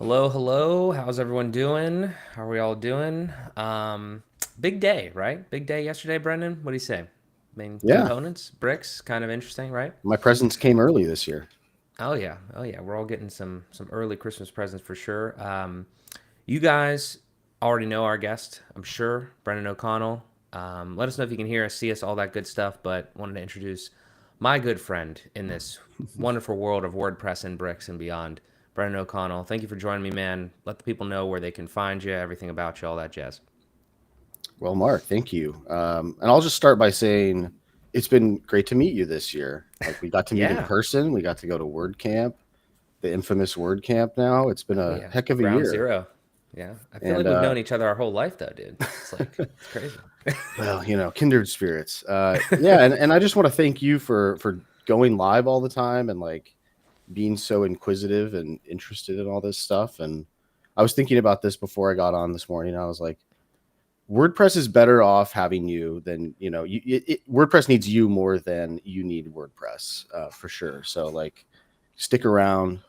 Hello, hello. How's everyone doing? How are we all doing? Big day, right? Big day yesterday, Brendan. What do you say? Yeah, Components, bricks, kind of interesting, right? my presents came early this year. Oh yeah, oh yeah. We're all getting some early Christmas presents for sure. You guys already know our guest, I'm sure, Brendan O'Connell. Let us know if you can hear us, see us, all that good stuff. But wanted to introduce my good friend in this wonderful world of WordPress and bricks and beyond, Brendan O'Connell. Thank you for joining me, man. Let the people know where they can find you, everything about you, all that jazz. Well, Mark, thank you. And I'll just start by saying it's been great to meet you this year. Like we got to meet in Yeah. person, we got to go to WordCamp, the infamous WordCamp. Now it's been Oh a yeah. heck of a Ground year. zero. Yeah. I feel And like we've known each other our whole life though, dude. It's crazy. well, kindred spirits. Yeah, and I just want to thank you for going live all the time and like being so inquisitive and interested in all this stuff. And I was thinking about this before I got on this morning. I was like, WordPress is better off having you than WordPress needs you more than you need WordPress for sure. So like, stick around.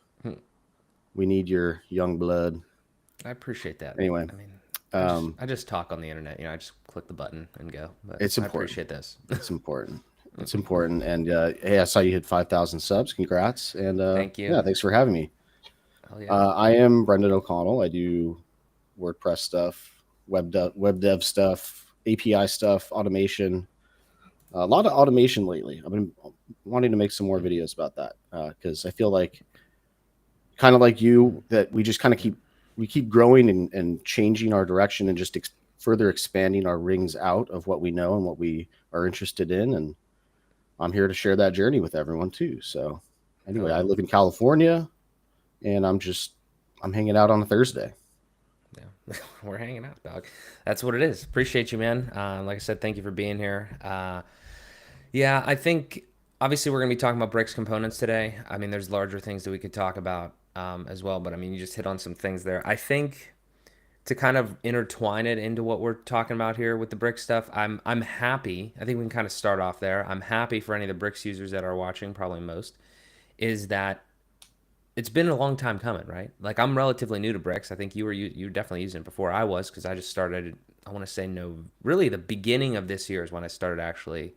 We need your young blood. I appreciate that. Anyway, I mean, I just um, I just talk on the internet. I just click the button and go. But it's I important. appreciate this. It's important. It's important. And hey, I saw you hit 5,000 subs. Congrats. And Thank you. yeah, thanks for having me. Hell yeah. I am Brendan O'Connell. I do WordPress stuff, web dev stuff, API stuff, automation. A lot of automation lately. I've been wanting to make some more videos about that because I feel like, kind of like you, that we just kind of keep growing and changing our direction and just further expanding our rings out of what we know and what we are interested in. And I'm here to share that journey with everyone too. So Hell anyway, I yeah. live in California and I'm hanging out on a Thursday. Yeah. We're hanging out, dog. That's what it is. Appreciate you, man. Like I said, thank you for being here. Yeah, I think obviously we're going to be talking about bricks components today. I mean, there's larger things that we could talk about as well, but I mean, you just hit on some things there. I think to kind of intertwine it into what we're talking about here with the brick stuff, I'm happy. I think we can kind of start off there. I'm happy for any of the bricks users that are watching, probably most, is that it's been a long time coming, right? Like I'm relatively new to bricks. I think you were definitely using it before I was because I just started. I want to say no, really the beginning of this year is when I started actually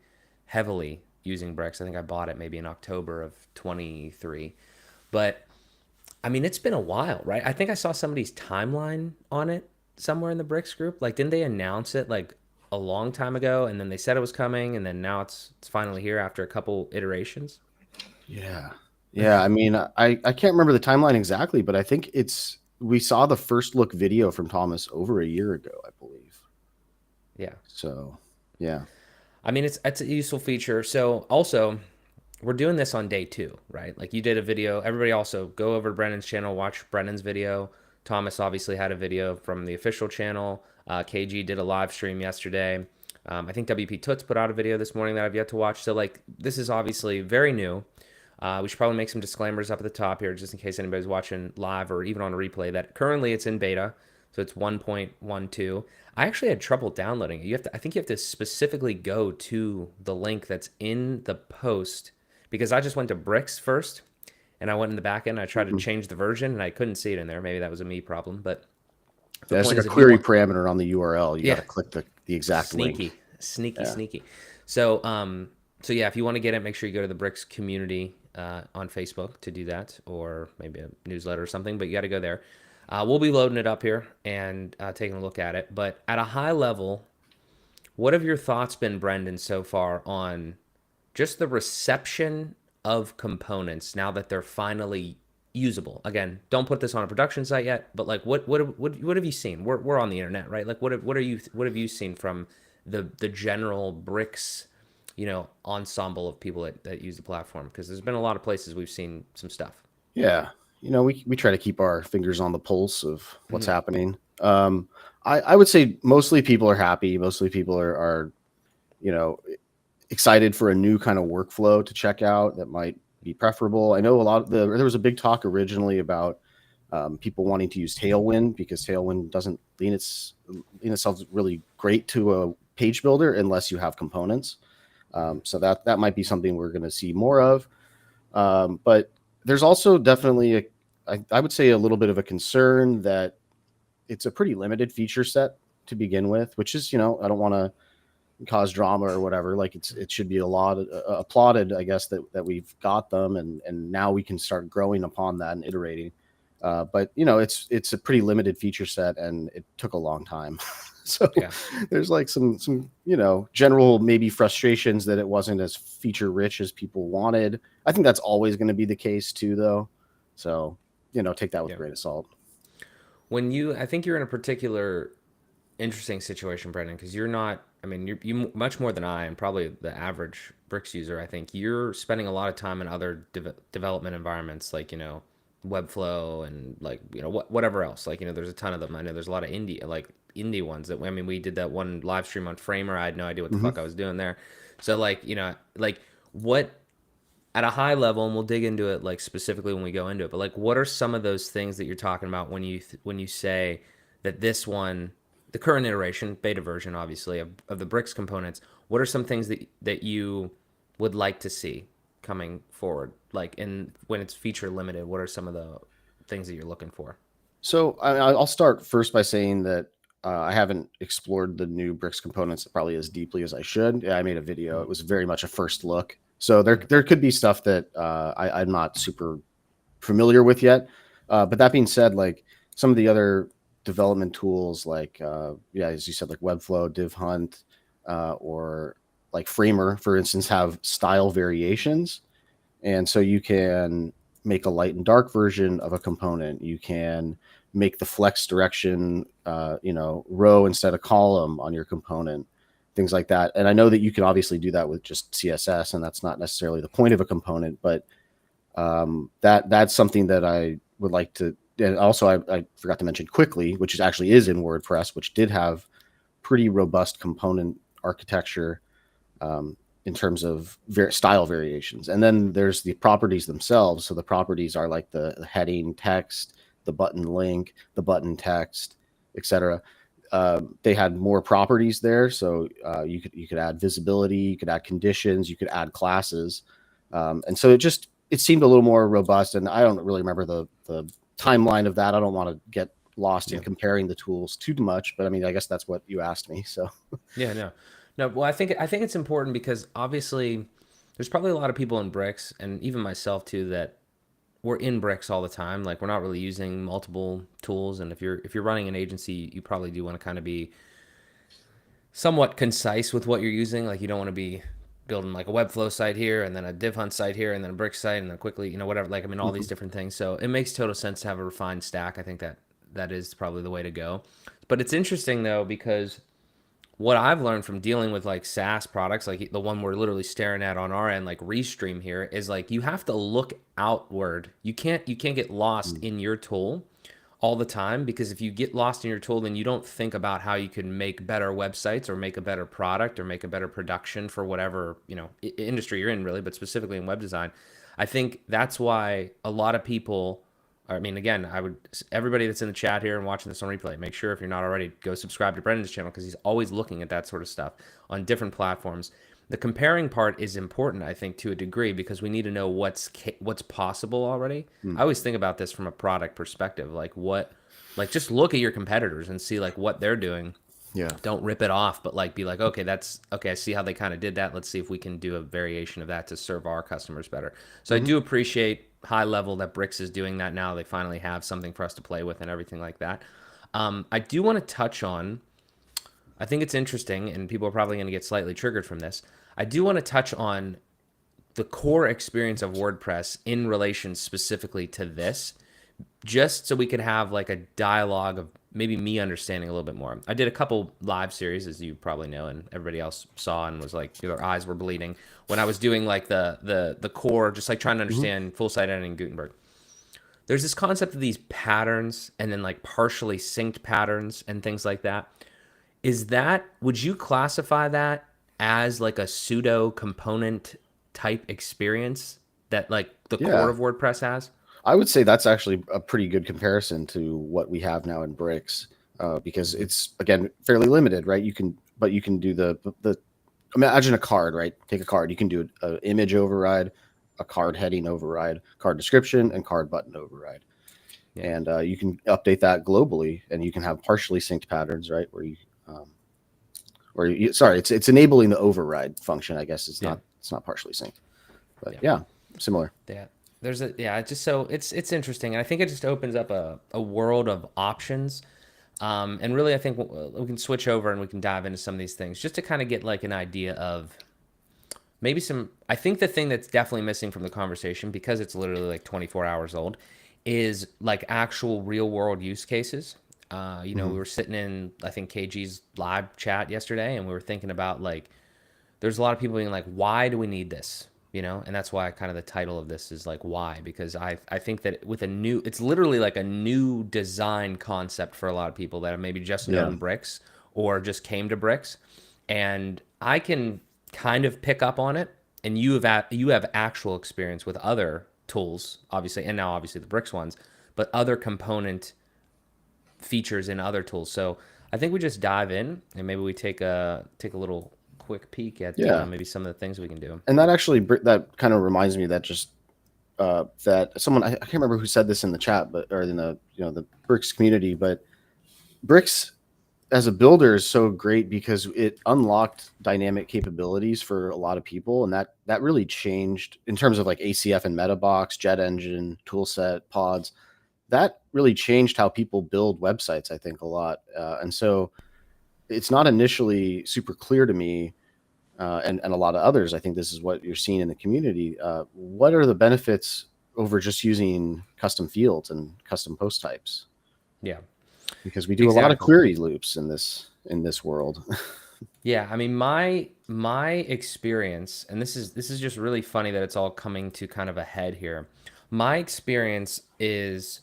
heavily using bricks. I think I bought it maybe in October of 23, but I mean it's been a while, right? I think I saw somebody's timeline on it somewhere in the bricks group. Like didn't they announce it like a long time ago, and then they said it was coming, and then now it's finally here after a couple iterations. Yeah. Yeah. I mean, I can't remember the timeline exactly, but I think we saw the first look video from Thomas over a year ago, I believe. Yeah. So, yeah. I mean, it's a useful feature. So also, we're doing this on day two, right? Like you did a video. Everybody also go over to Brennan's channel, watch Brennan's video. Thomas obviously had a video from the official channel. KG did a live stream yesterday. I think WP Toots put out a video this morning that I've yet to watch. So like this is obviously very new. We should probably make some disclaimers up at the top here, just in case anybody's watching live or even on a replay. That currently it's in beta, so it's 1.12. I actually had trouble downloading it. I think you have to specifically go to the link that's in the post because I just went to Bricks first, and I went in the back end. I tried to Mhm. change the version, and I couldn't see it in there. Maybe that was a me problem, but the There's point like is, a if you query want, parameter on the URL. You got yeah, to click the exact link. sneaky, sneaky, Yeah. sneaky. So, so yeah, if you want to get it, make sure you go to the Bricks community on Facebook to do that, or maybe a newsletter or something. But you got to go there. We'll be loading it up here and taking a look at it. But at a high level, what have your thoughts been, Brendan, so far on just the reception of components now that they're finally usable? Again, don't put this on a production site yet, but like what have you seen? We're on the internet, right? Like what have you seen from the general bricks, ensemble of people that use the platform? Because there's been a lot of places we've seen some stuff. Yeah. We try to keep our fingers on the pulse of what's Mm-hmm. happening. I would say mostly people are happy. Mostly people are you know, excited for a new kind of workflow to check out that might be preferable. I know there was a big talk originally about people wanting to use Tailwind because Tailwind doesn't lean itself really great to a page builder unless you have components. So that might be something we're going to see more of. But there's also definitely I would say a little bit of a concern that it's a pretty limited feature set to begin with, which is, I don't want to cause drama or whatever. Like it should be applauded, I guess, that we've got them, and now we can start growing upon that and iterating. But it's a pretty limited feature set, and it took a long time. So Yeah. there's like some general maybe frustrations that it wasn't as feature rich as people wanted. I think that's always going to be the case too, though. So take that with a Yeah. grain of salt. I think you're in a particular interesting situation, Brendan, because you're not. I mean, you much more than I, and probably the average Bricks user. I think you're spending a lot of time in other development environments, like Webflow and like whatever else. Like there's a ton of them. I know there's a lot of indie ones that. I mean, we did that one live stream on Framer. I had no idea what the Mm-hmm. fuck I was doing there. So like what at a high level, and we'll dig into it like specifically when we go into it, but like what are some of those things that you're talking about when you say that this one, the current iteration, beta version obviously of the Bricks components, what are some things that you would like to see coming forward, like in when it's feature limited, what are some of the things that you're looking for? So I'll start first by saying that I haven't explored the new Bricks components probably as deeply as I should. Yeah, I made a video. It was very much a first look. So there could be stuff that I'm not super familiar with yet. But that being said, like some of the other development tools, like as you said, like Webflow, DivHunt, or like Framer, for instance, have style variations, and so you can make a light and dark version of a component. You can make the flex direction, row instead of column on your component, things like that. And I know that you can obviously do that with just CSS, and that's not necessarily the point of a component, but that's something that I would like to. And also, I forgot to mention Quickly, which is in WordPress, which did have pretty robust component architecture in terms of style variations. And then there's the properties themselves. So the properties are like the heading text, the button link, the button text, etc. They had more properties there, so you could add visibility, you could add conditions, you could add classes, and so it seemed a little more robust. And I don't really remember the timeline of that. I don't want to get lost in comparing the tools too much, but I mean, I guess that's what you asked me. So Yeah, no. Well, I think it's important because obviously there's probably a lot of people in Bricks, and even myself too, that we're in Bricks all the time. Like we're not really using multiple tools, and if you're running an agency, you probably do want to kind of be somewhat concise with what you're using. Like you don't want to be building like a Webflow site here and then a DivHunt site here and then a Brick site and then quickly, whatever. Like I mean, all these different things. So it makes total sense to have a refined stack. I think that is probably the way to go. But it's interesting though because what I've learned from dealing with like SaaS products, like the one we're literally staring at on our end, like Restream here, is like you have to look outward. You can't get lost in your tool all the time, because if you get lost in your tool, then you don't think about how you can make better websites or make a better product or make a better production for whatever industry you're in, really, but specifically in web design. I think that's why a lot of people. I mean, again, everybody that's in the chat here and watching this on replay, make sure if you're not already, go subscribe to Brendan's channel because he's always looking at that sort of stuff on different platforms. The comparing part is important, I think, to a degree, because we need to know what's possible already. I always think about this from a product perspective, like just look at your competitors and see like what they're doing. yeah. Don't rip it off, but like be like, okay, that's okay. I see how they kind of did that. Let's see if we can do a variation of that to serve our customers better. So I do appreciate high level that Bricks is doing that now. They finally have something for us to play with and everything like that. I do want to touch on. I think it's interesting, and people are probably going to get slightly triggered from this. I do want to touch on the core experience of WordPress in relation specifically to this, just so we could have like a dialogue of maybe me understanding a little bit more. I did a couple live series, as you probably know, and everybody else saw and was like, their eyes were bleeding when I was doing like the core, just like trying to understand full site editing in Gutenberg. There's this concept of these patterns and then like partially synced patterns and things like that. Would you classify that as like a pseudo component type experience that like the core Yeah. of WordPress has? I would say that's actually a pretty good comparison to what we have now in Bricks, because it's again fairly limited, right? But you can do the imagine a card, right? Take a card. You can do an image override, a card heading override, card description, and card button override. Yeah. and you can update that globally, and you can have partially synced patterns, right? Where you, sorry, it's enabling the override function. I guess Yeah. it's not partially synced, but Yeah. yeah, similar. Yeah. There's a yeah, it's just so it's interesting. And I think it just opens up a world of options. And really, I think we can switch over and we can dive into some of these things just to kind of get like an idea of maybe some. I think the thing that's definitely missing from the conversation, because it's literally like 24 hours old, is like actual real world use cases. We Hmm. were sitting in, I think, KG's live chat yesterday, and we were thinking about like there's a lot of people being like, why do we need this? And that's why kind of the title of this is like why, because I think that with it's literally like a new design concept for a lot of people that have maybe just Yeah, known bricks or just came to bricks, and I can kind of pick up on it. And you have actual experience with other tools, obviously, and now obviously the bricks ones, but other component features in other tools. So I think we just dive in and maybe we take a little quick peek at yeah, maybe some of the things we can do. and that actually that kind of reminds me that just that someone, I can't remember who said this in the chat, but or in the the Bricks community, but Bricks as a builder is so great because it unlocked dynamic capabilities for a lot of people, and that really changed in terms of like ACF and MetaBox, Jet Engine, toolset, pods. That really changed how people build websites, I think, a lot. And so it's not initially super clear to me, and a lot of others. I think this is what you're seeing in the community. What are the benefits over just using custom fields and custom post types? Yeah, Because we do a lot of exactly. query loops in this world. Yeah, I mean my experience, and this is just really funny that it's all coming to kind of a head here. My experience is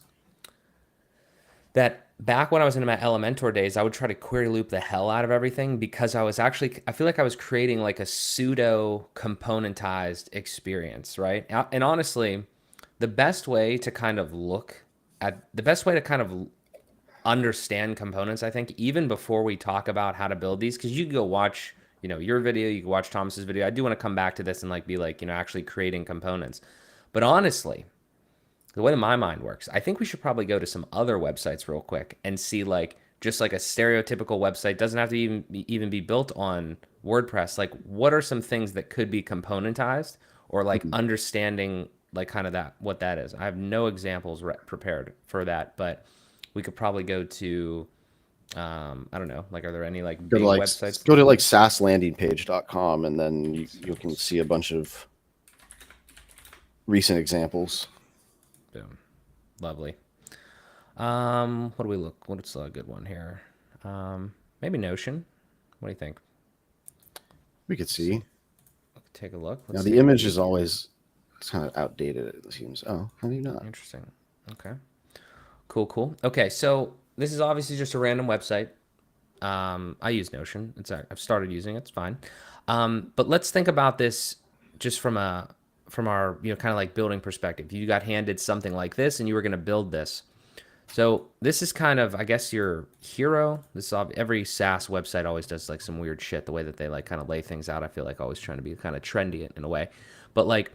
that back when I was in my Elementor days, I would try to query loop the hell out of everything because I feel like I was creating like a pseudo componentized experience, right? And honestly, the best way to kind of understand components, I think, even before we talk about how to build these, because you can go watch, your video, you can watch Thomas's video. I do want to come back to this and like be like, actually creating components. But honestly, the way that my mind works, I think we should probably go to some other websites real quick and see like just like a stereotypical website doesn't have to even be built on WordPress. Like what are some things that could be componentized or like Mhm. understanding like kind of that what that is. I have no examples prepared for that, but we could probably go to I don't know, like are there any like Go to big like websites? go to like saslandingpage.com, and then you can see a bunch of recent examples. Boom. Lovely. What do we look? What's a good one here? Maybe Notion. What do you think? We could Let's see. see. Take a look. Now Let's the take a image is peek. always kind of outdated. It seems. Oh, how do you not? Interesting. Okay. Cool. Cool. Okay. So this is obviously just a random website. I use Notion. I've started using it. It's fine. But let's think about this just from our kind of like building perspective. You got handed something like this, and you were going to build this. So this is kind of, I guess, your hero. Every SaaS website always does like some weird shit. The way that they like kind of lay things out, I feel like always trying to be kind of trendy in a way. But like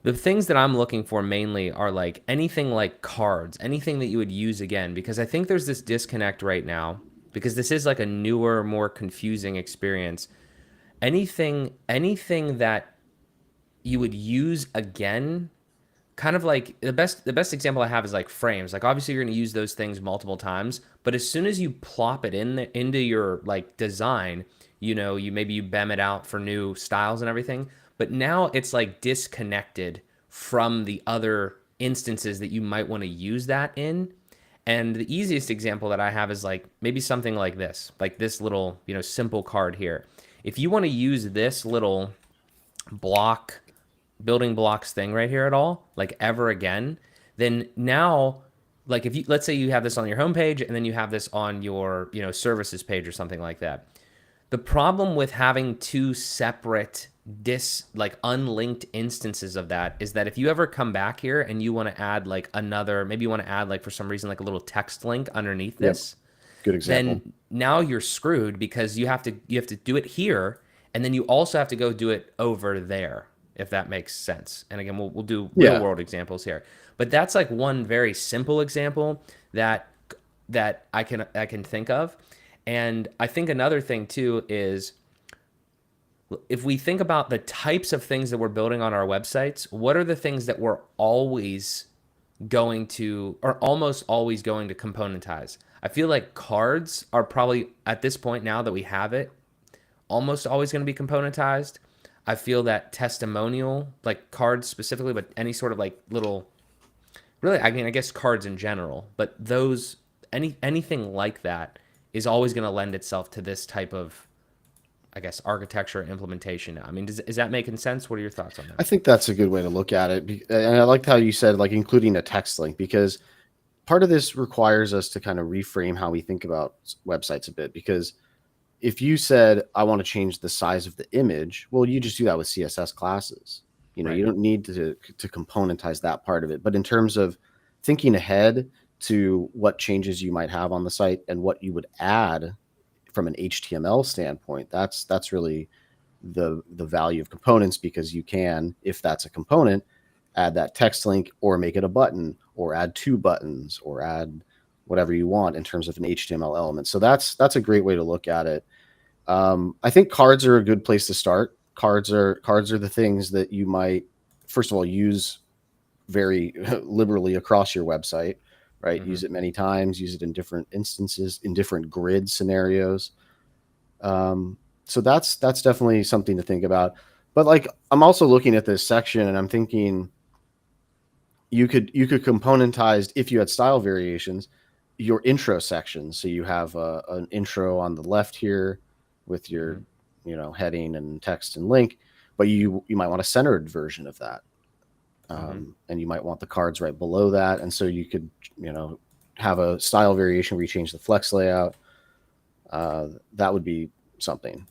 the things that I'm looking for mainly are like anything like cards, anything that you would use again, because I think there's this disconnect right now because this is like a newer, more confusing experience. Anything that you would use again, kind of like the best example I have is like frames. Like obviously you're going to use those things multiple times, but as soon as you plop it into your like design, you BEM it out for new styles and everything, but now it's like disconnected from the other instances that you might want to use that in. And the easiest example that I have is like maybe something like this little, simple card here. If you want to use this little block building blocks thing right here at all, like ever again, then now, like if you let's say you have this on your homepage and then you have this on your services page or something like that. The problem with having two separate like unlinked instances of that is that if you ever come back here and you want to add like maybe you want to add like for some reason like a little text link underneath Yep. this, Good example. then now you're screwed because you have to do it here and then you also have to go do it over there. if that makes sense. And again, we'll do real Yeah. world examples here. But that's like one very simple example that I can think of. And I think another thing too is if we think about the types of things that we're building on our websites, what are the things that we're always going to, or almost always going to componentize? I feel like cards are probably at this point now that we have it, almost always going to be componentized. I feel that testimonial, like cards specifically, but any sort of like little, really, I mean, I guess cards in general, but those, anything like that is always going to lend itself to this type of, I guess, architecture implementation now. I mean, is that making sense? What are your thoughts on that? I think that's a good way to look at it. And I liked how you said, like, including a text link, because part of this requires us to kind of reframe how we think about websites a bit. Because if you said, I want to change the size of the image, well, you just do that with CSS classes. You know, Right. you don't need to componentize that part of it. But in terms of thinking ahead to what changes you might have on the site and what you would add from an HTML standpoint, that's really the value of components, because you can, if that's a component, add that text link or make it a button or add two buttons or add whatever you want in terms of an HTML element. So that's a great way to look at it. I think cards are a good place to start. Cards are the things that you might, first of all, use very liberally across your website, right? Mm-hmm. Use it many times, use it in different instances, in different grid scenarios. So that's definitely something to think about. But like, I'm also looking at this section and I'm thinking you could componentize, if you had style variations, your intro section. So you have an intro on the left here with your, heading and text and link, but you might want a centered version of that. Mm-hmm. And you might want the cards right below that. And so you could, have a style variation where you change the flex layout. That would be something.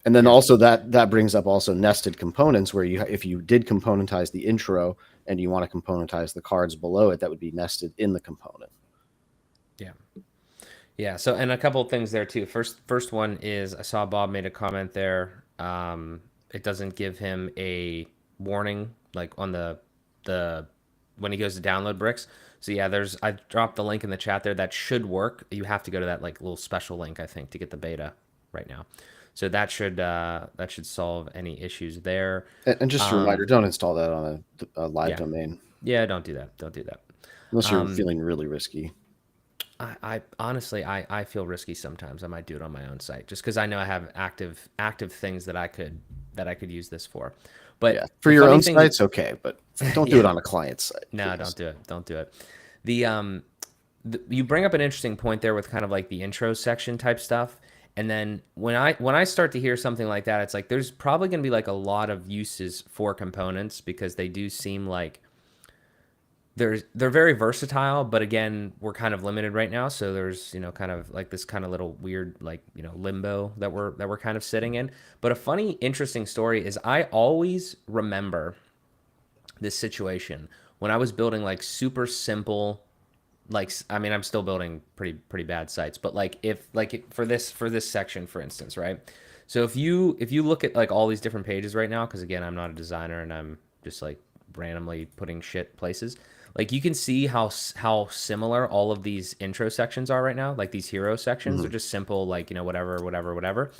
And then Yeah. also that brings up also nested components, where if you did componentize the intro and you want to componentize the cards below it, that would be nested in the component. Yeah. Yeah. So, and a couple of things there too. First one is I saw Bob made a comment there. It doesn't give him a warning like on the when he goes to download bricks. So yeah, I dropped the link in the chat there. That should work. You have to go to that like little special link, I think, to get the beta right now. So that should solve any issues there. And just a reminder, don't install that on a live Yeah. domain Yeah, don't do that. Don't do that. unless you're feeling really risky. I honestly I feel risky sometimes. I might do it on my own site just because I know I have active things that I could use this for. Yeah, But for the your funny own thing, sites, okay, but don't do it yeah, on a client site, no, please. don't do it. Don't do it. The you bring up an interesting point there with kind of like the intro section type stuff. And then when I start to hear something like that, it's like there's probably going to be like a lot of uses for components because they do seem like they're very versatile, but again, we're kind of limited right now. So there's kind of like this kind of little weird like limbo that we're kind of sitting in. But a funny, interesting story is I always remember this situation when I was building like super simple, like I mean I'm still building pretty bad sites, but like if like for this section for instance, right? So if you look at like all these different pages right now, because again I'm not a designer and I'm just like randomly putting shit places, like you can see how similar all of these intro sections are right now, like these hero sections. They're Mhm. just simple, like whatever.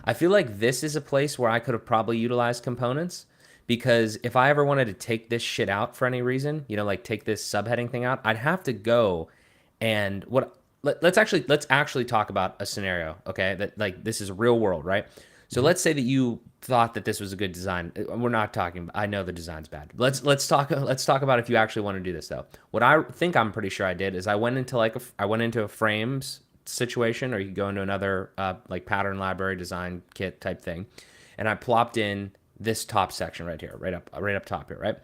I feel like this is a place where I could have probably utilized components because if I ever wanted to take this shit out for any reason, like take this subheading thing out, I'd have to go and let's actually talk about a scenario, okay? That like this is real world, right? So Mhm. let's say that you thought that this was a good design. We're not talking. I know the design's bad. Let's talk about if you actually want to do this though. What I think I'm pretty sure I did is I went into a frames situation, or you could go into another like pattern library design kit type thing, and I plopped in this top section right here, right up top here, right?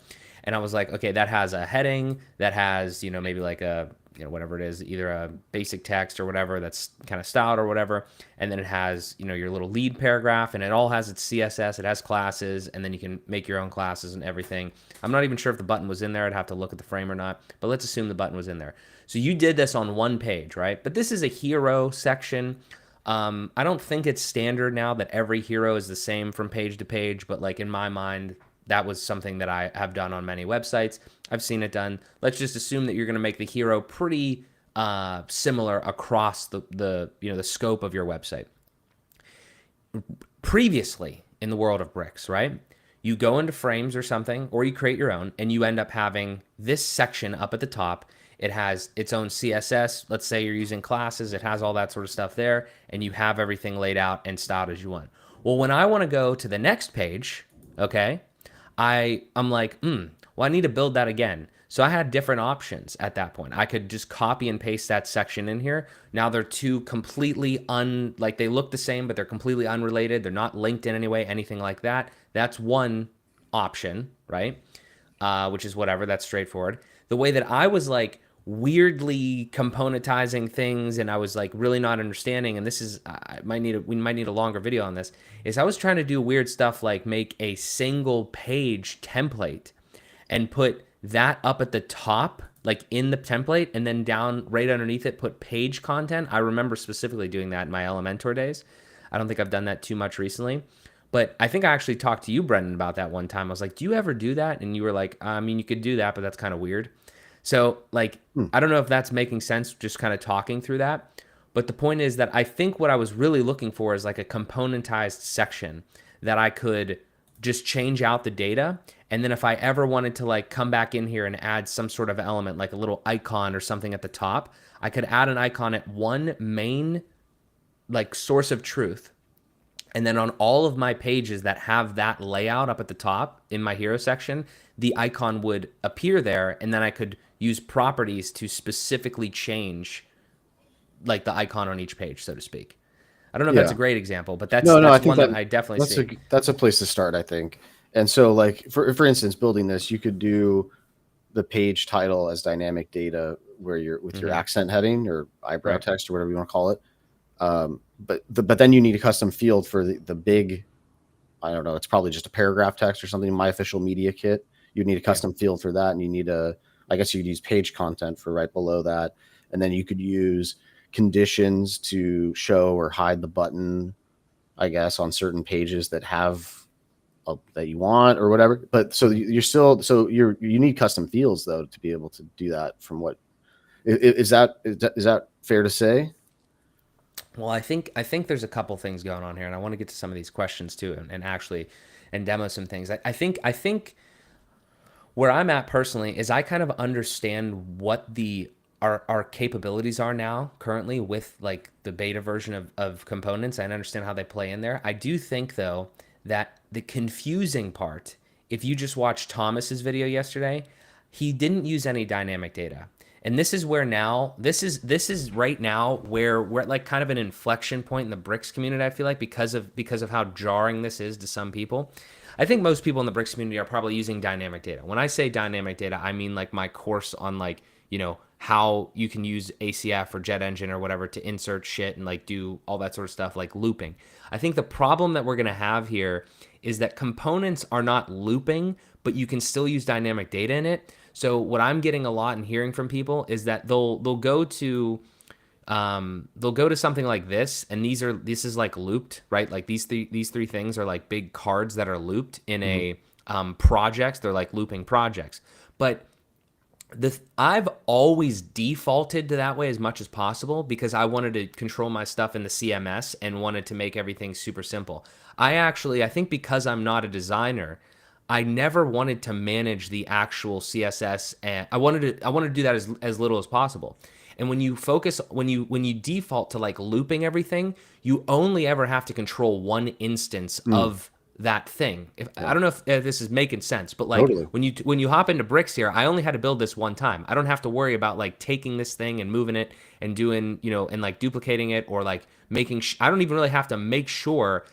And I was like, okay, that has a heading, that has maybe like a whatever it is, either a basic text or whatever that's kind of styled or whatever, and then it has your little lead paragraph, and it all has its CSS, it has classes, and then you can make your own classes and everything. I'm not even sure if the button was in there. I'd have to look at the frame or not, but let's assume the button was in there. So you did this on one page, right? But this is a hero section. I don't think it's standard now that every hero is the same from page to page, but like in my mind, that was something that I have done on many websites. I've seen it done. Let's just assume that you're going to make the hero pretty similar across the scope of your website. Previously in the world of bricks, right? You go into frames or something, or you create your own, and you end up having this section up at the top. It has its own CSS. Let's say you're using classes, it has all that sort of stuff there, and you have everything laid out and styled as you want. Well, when I want to go to the next page, okay, I'm like, well, I need to build that again. So I had different options at that point. I could just copy and paste that section in here. Now they're two completely like they look the same, but they're completely unrelated. They're not linked in any way, anything like that. That's one option, right? Which is whatever, that's straightforward. The way that I was like weirdly componentizing things and I was like really not understanding, and this is we might need a longer video on this, is I was trying to do weird stuff like make a single page template and put that up at the top, like in the template, and then down right underneath it, put page content. I remember specifically doing that in my Elementor days. I don't think I've done that too much recently, but I think I actually talked to you, Brendan, about that one time. I was like, do you ever do that? And you were like, I mean, you could do that, but that's kind of weird. So like, I don't know if that's making sense, just kind of talking through that. But the point is that I think what I was really looking for is like a componentized section that I could just change out the data. And then if I ever wanted to like come back in here and add some sort of element, like a little icon or something at the top, I could add an icon at one main like source of truth. And then on all of my pages that have that layout up at the top in my hero section, the icon would appear there. And then I could use properties to specifically change like the icon on each page, so to speak. I don't know if that's a great example, but that's I think one that I definitely see. That's a place to start, I think. And so like for instance, building this, you could do the page title as dynamic data where you're with your accent heading or eyebrow text or whatever you want to call it. But then you need a custom field for the big, I don't know, it's probably just a paragraph text or something. My official media kit, you need a custom field for that. And you need I guess you could use page content for right below that. And then you could use conditions to show or hide the button, I guess, on certain pages that have that you want or whatever. But so you need custom fields though to be able to do that. From what is that fair to say? Well, I think there's a couple things going on here, and I want to get to some of these questions too, and actually demo some things. I think where I'm at personally is I kind of understand what our capabilities are now currently with like the beta version of components. I understand how they play in there. I do think though that the confusing part, if you just watched Thomas's video yesterday, he didn't use any dynamic data. And this is where now, this is right now where we're at like kind of an inflection point in the Bricks community, I feel like, because of how jarring this is to some people. I think most people in the Bricks community are probably using dynamic data. When I say dynamic data, I mean like my course on like, how you can use ACF or Jet Engine or whatever to insert shit and like do all that sort of stuff, like looping. I think the problem that we're going to have here is that components are not looping, but you can still use dynamic data in it. So what I'm getting a lot and hearing from people is that they'll go to something like this, and this is like looped, right? Like these three things are like big cards that are looped in a projects. They're like looping projects, but I've always defaulted to that way as much as possible because I wanted to control my stuff in the CMS and wanted to make everything super simple. I think because I'm not a designer, I never wanted to manage the actual CSS, and I wanted to do that as little as possible. And when you default to like looping everything, you only ever have to control one instance of that thing. I don't know if this is making sense, but like Totally. when you hop into Bricks here, I only had to build this one time. I don't have to worry about like taking this thing and moving it and doing, and like duplicating it or like I don't even really have to make sure.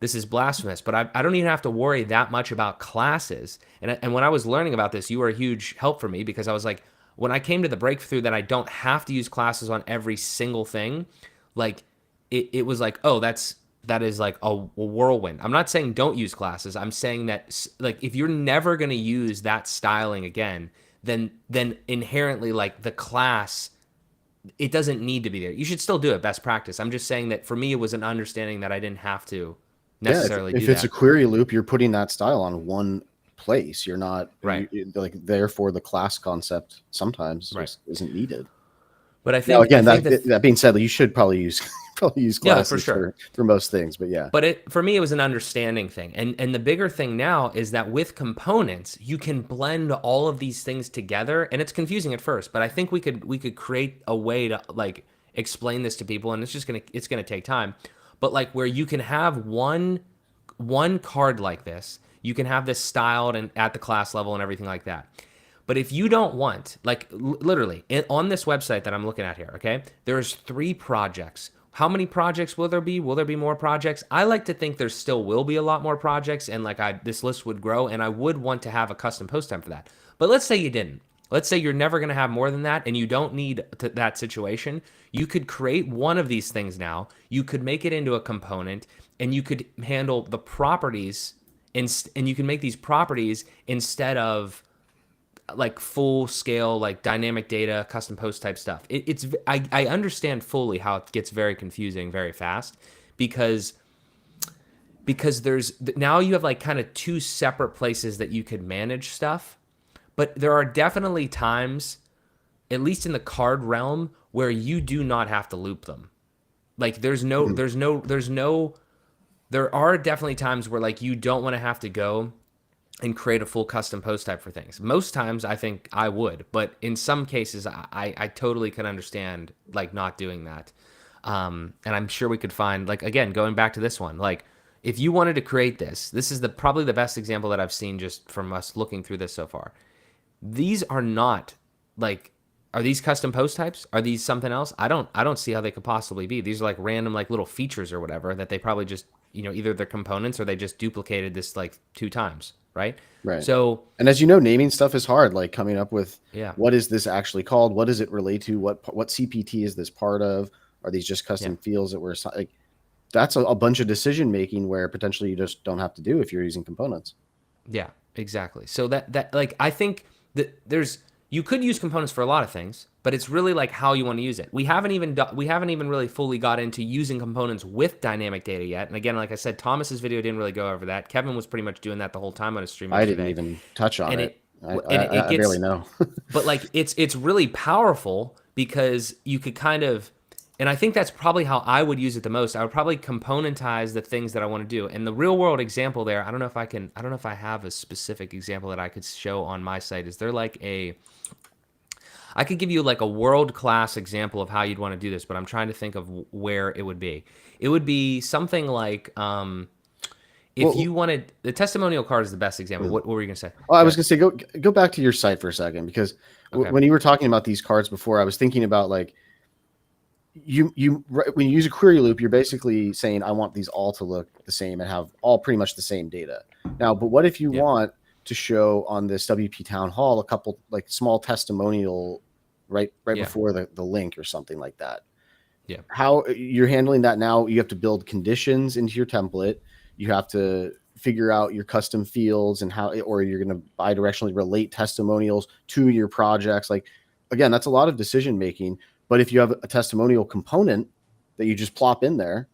This is blasphemous, but I don't even have to worry that much about classes. And when I was learning about this, you were a huge help for me because I was like, when I came to the breakthrough that I don't have to use classes on every single thing, like it was like, oh, that is like a whirlwind. I'm not saying don't use classes. I'm saying that like if you're never going to use that styling again, then inherently like the class, it doesn't need to be there. You should still do it, best practice. I'm just saying that for me, it was an understanding that I didn't have to necessarily do if that. it's a query loop, you're putting that style on one place. You're not Right. like, therefore the class concept sometimes Right. just isn't needed. But Now, I again, think that being said, you should probably use probably use yeah, for classes sure. for most things, but yeah. But for me, it was an understanding thing. And the bigger thing now is that with components, you can blend all of these things together. And it's confusing at first, but I think we could create a way to like explain this to people, and it's gonna take time. But like where you can have one card like this, you can have this styled and at the class level and everything like that. But if you don't want, like literally on this website that I'm looking at here, okay, there's 3 projects. How many projects will there be? Will there be more projects? I like to think there still will be a lot more projects, and like this list would grow, and I would want to have a custom post time for that. But let's say you didn't. Let's say you're never going to have more than that, and you don't need that situation. You could create one of these things now. You could make it into a component, and you could handle the properties, and you can make these properties instead of like full scale like dynamic data custom post type stuff. I understand fully how it gets very confusing very fast because there's now you have like kind of 2 separate places that you could manage stuff, but there are definitely times, at least in the card realm, where you do not have to loop them. Like there are definitely times where like you don't want to have to go and create a full custom post type for things. Most times I think I would, but in some cases I totally can understand like not doing that. And I'm sure we could find, like, again, going back to this one, like if you wanted to create this is probably the best example that I've seen just from us looking through this so far. These are not like, are these custom post types? Are these something else? I don't see how they could possibly be. These are like random like little features or whatever that they probably just, either they're components or they just duplicated this like 2 times, right? Right. So, And as you know, naming stuff is hard, like coming up with yeah. what is this actually called? What does it relate to? What CPT is this part of? Are these just custom fields that were like, that's a bunch of decision making where potentially you just don't have to do if you're using components. Yeah, exactly. So that like I think that you could use components for a lot of things, but it's really like how you want to use it. We haven't even really fully got into using components with dynamic data yet. And again, like I said, Thomas's video didn't really go over that. Kevin was pretty much doing that the whole time on his stream I yesterday. didn't even touch on And it. it I barely know. but like it's really powerful because you could kind of, and I think that's probably how I would use it the most. I would probably componentize the things that I want to do. And the real world example there, I don't know if I have a specific example that I could show on my site. Is there like I could give you like a world-class example of how you'd want to do this, but I'm trying to think of where it would be. It would be something like if you wanted, the testimonial card is the best example. What were you going to say? Oh, I was going to say, go back to your site for a second, because when you were talking about these cards before, I was thinking about like, when you use a query loop, you're basically saying, I want these all to look the same and have all pretty much the same data. Now, but what if you want to show on this WP Town Hall a couple like small testimonial right before the link or something like that? Yeah. How you're handling that now? You have to build conditions into your template. You have to figure out your custom fields and how, or you're going to bidirectionally relate testimonials to your projects. Like, again, that's a lot of decision making. But if you have a testimonial component that you just plop in there,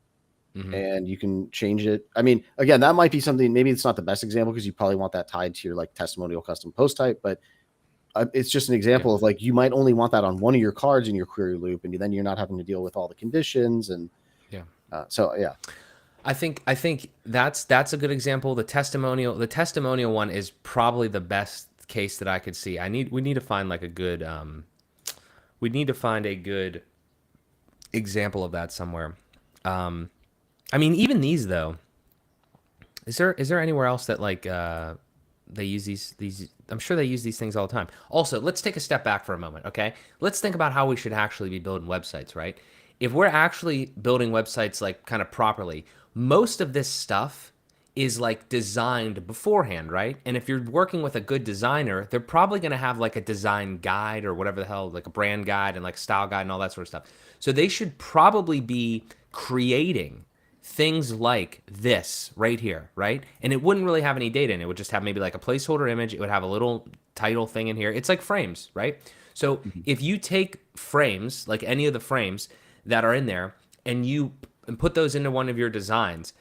and you can change it. I mean, again, that might be something, maybe it's not the best example because you probably want that tied to your like testimonial custom post type, but it's just an example of like, you might only want that on one of your cards in your query loop, and then you're not having to deal with all the conditions. And I think that's a good example. The testimonial one is probably the best case that I could see. We need to find like a good example of that somewhere. I mean, even these though, is there anywhere else that like they use these? I'm sure they use these things all the time. Also, let's take a step back for a moment, okay? Let's think about how we should actually be building websites, right? If we're actually building websites like kind of properly, most of this stuff is like designed beforehand, right? And if you're working with a good designer, they're probably going to have like a design guide or whatever the hell, like a brand guide and like style guide and all that sort of stuff. So they should probably be creating things like this right here, right? And it wouldn't really have any data in it. It would just have maybe like a placeholder image. It would have a little title thing in here. It's like frames, right? So if you take frames, like any of the frames that are in there, and you put those into one of your designs,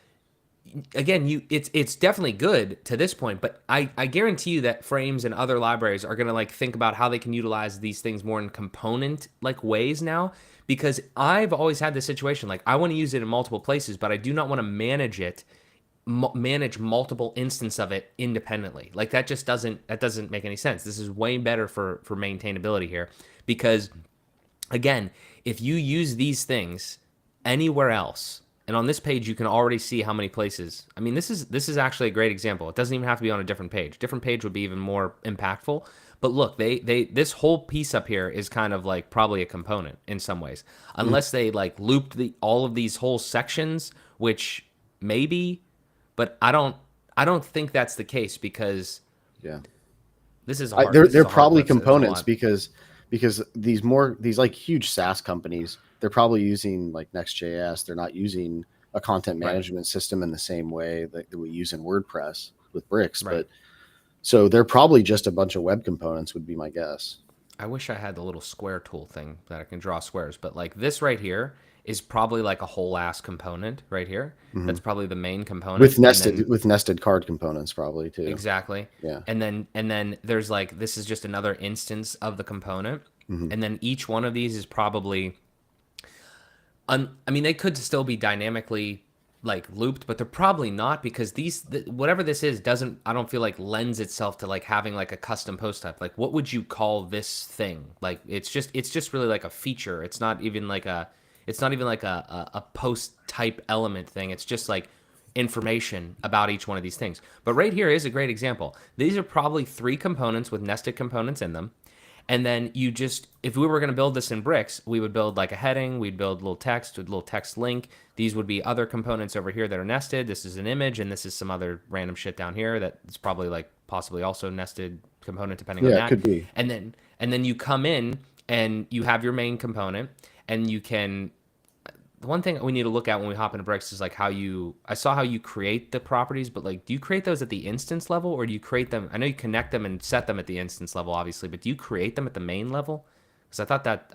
again, it's definitely good to this point, but I guarantee you that Frames and other libraries are gonna like think about how they can utilize these things more in component like ways now. Because I've always had this situation, like I want to use it in multiple places, but I do not want to manage it, manage multiple instance of it independently. Like that doesn't make any sense. This is way better for maintainability here, because again, if you use these things anywhere else, and on this page you can already see how many places. I mean, this is actually a great example. It doesn't even have to be on a different page. Different page would be even more impactful. But look, they this whole piece up here is kind of like probably a component in some ways, unless they like looped all of these whole sections, which maybe, but I don't think that's the case, because Yeah. this is I, hard. they're This is they're a hard probably place. There's a components lot. because these like huge SaaS companies, they're probably using like Next.js. They're not using a content Right. management system in the same way that we use in WordPress with Bricks. Right. But so they're probably just a bunch of web components would be my guess. I wish I had the little square tool thing that I can draw squares, but like this right here is probably like a whole ass component right here. Hmm. That's probably the main component. And then With nested card components probably too. exactly. Yeah. And then there's like this is just another instance of the component. Hmm. And then each one of these is probably I mean, they could still be dynamically like looped, but they're probably not, because whatever this is doesn't, I don't feel like lends itself to like having like a custom post type. Like, what would you call this thing? Like, it's just really like a feature. It's not even like a post type element thing. It's just like information about each one of these things. But right here is a great example. These are probably three components with nested components in them. And then you just, if we were going to build this in bricks, we would build like a heading, we'd build a little text with a little text link. These would be other components over here that are nested. This is an image, and this is some other random shit down here that's probably like possibly also nested component depending on Yeah, it that. could be. And then you come in and you have your main component, and you can, the one thing we need to look at when we hop into bricks is like I saw how you create the properties, but like, do you create those at the instance level, or do you create them? I know you connect them and set them at the instance level, obviously, but do you create them at the main level? Because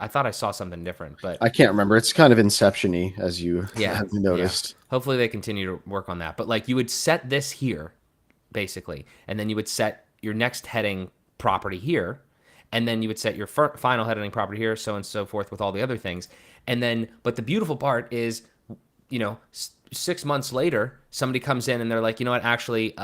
I thought I saw something different, but I can't remember. It's kind of inception-y, as you yeah, have yeah. noticed. Hopefully they continue to work on that. But like, you would set this here, basically, and then you would set your next heading property here, and then you would set your final heading property here, so on and so forth with all the other things. And then, but the beautiful part is, 6 months later, somebody comes in and they're like, you know what, actually,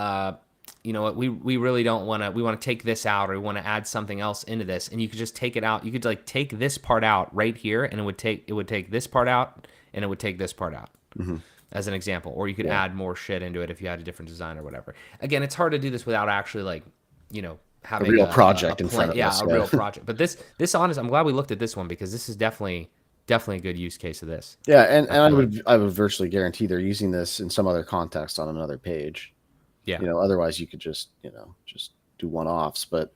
you know what, we really don't want to, we want to take this out, or we want to add something else into this, and you could just take it out. You could like take this part out right here, and it would take this part out, and it would take this part out. Hmm. As an example, or you could Yeah. add more shit into it if you had a different design or whatever. Again, it's hard to do this without actually like, A having real a project in plan, front of yeah, us. a Yeah. real project. But this honest, I'm glad we looked at this one, because this is definitely a good use case of this. Yeah, and I I feel like, would virtually guarantee they're using this in some other context on another page. yeah, Otherwise you could just do one-offs. But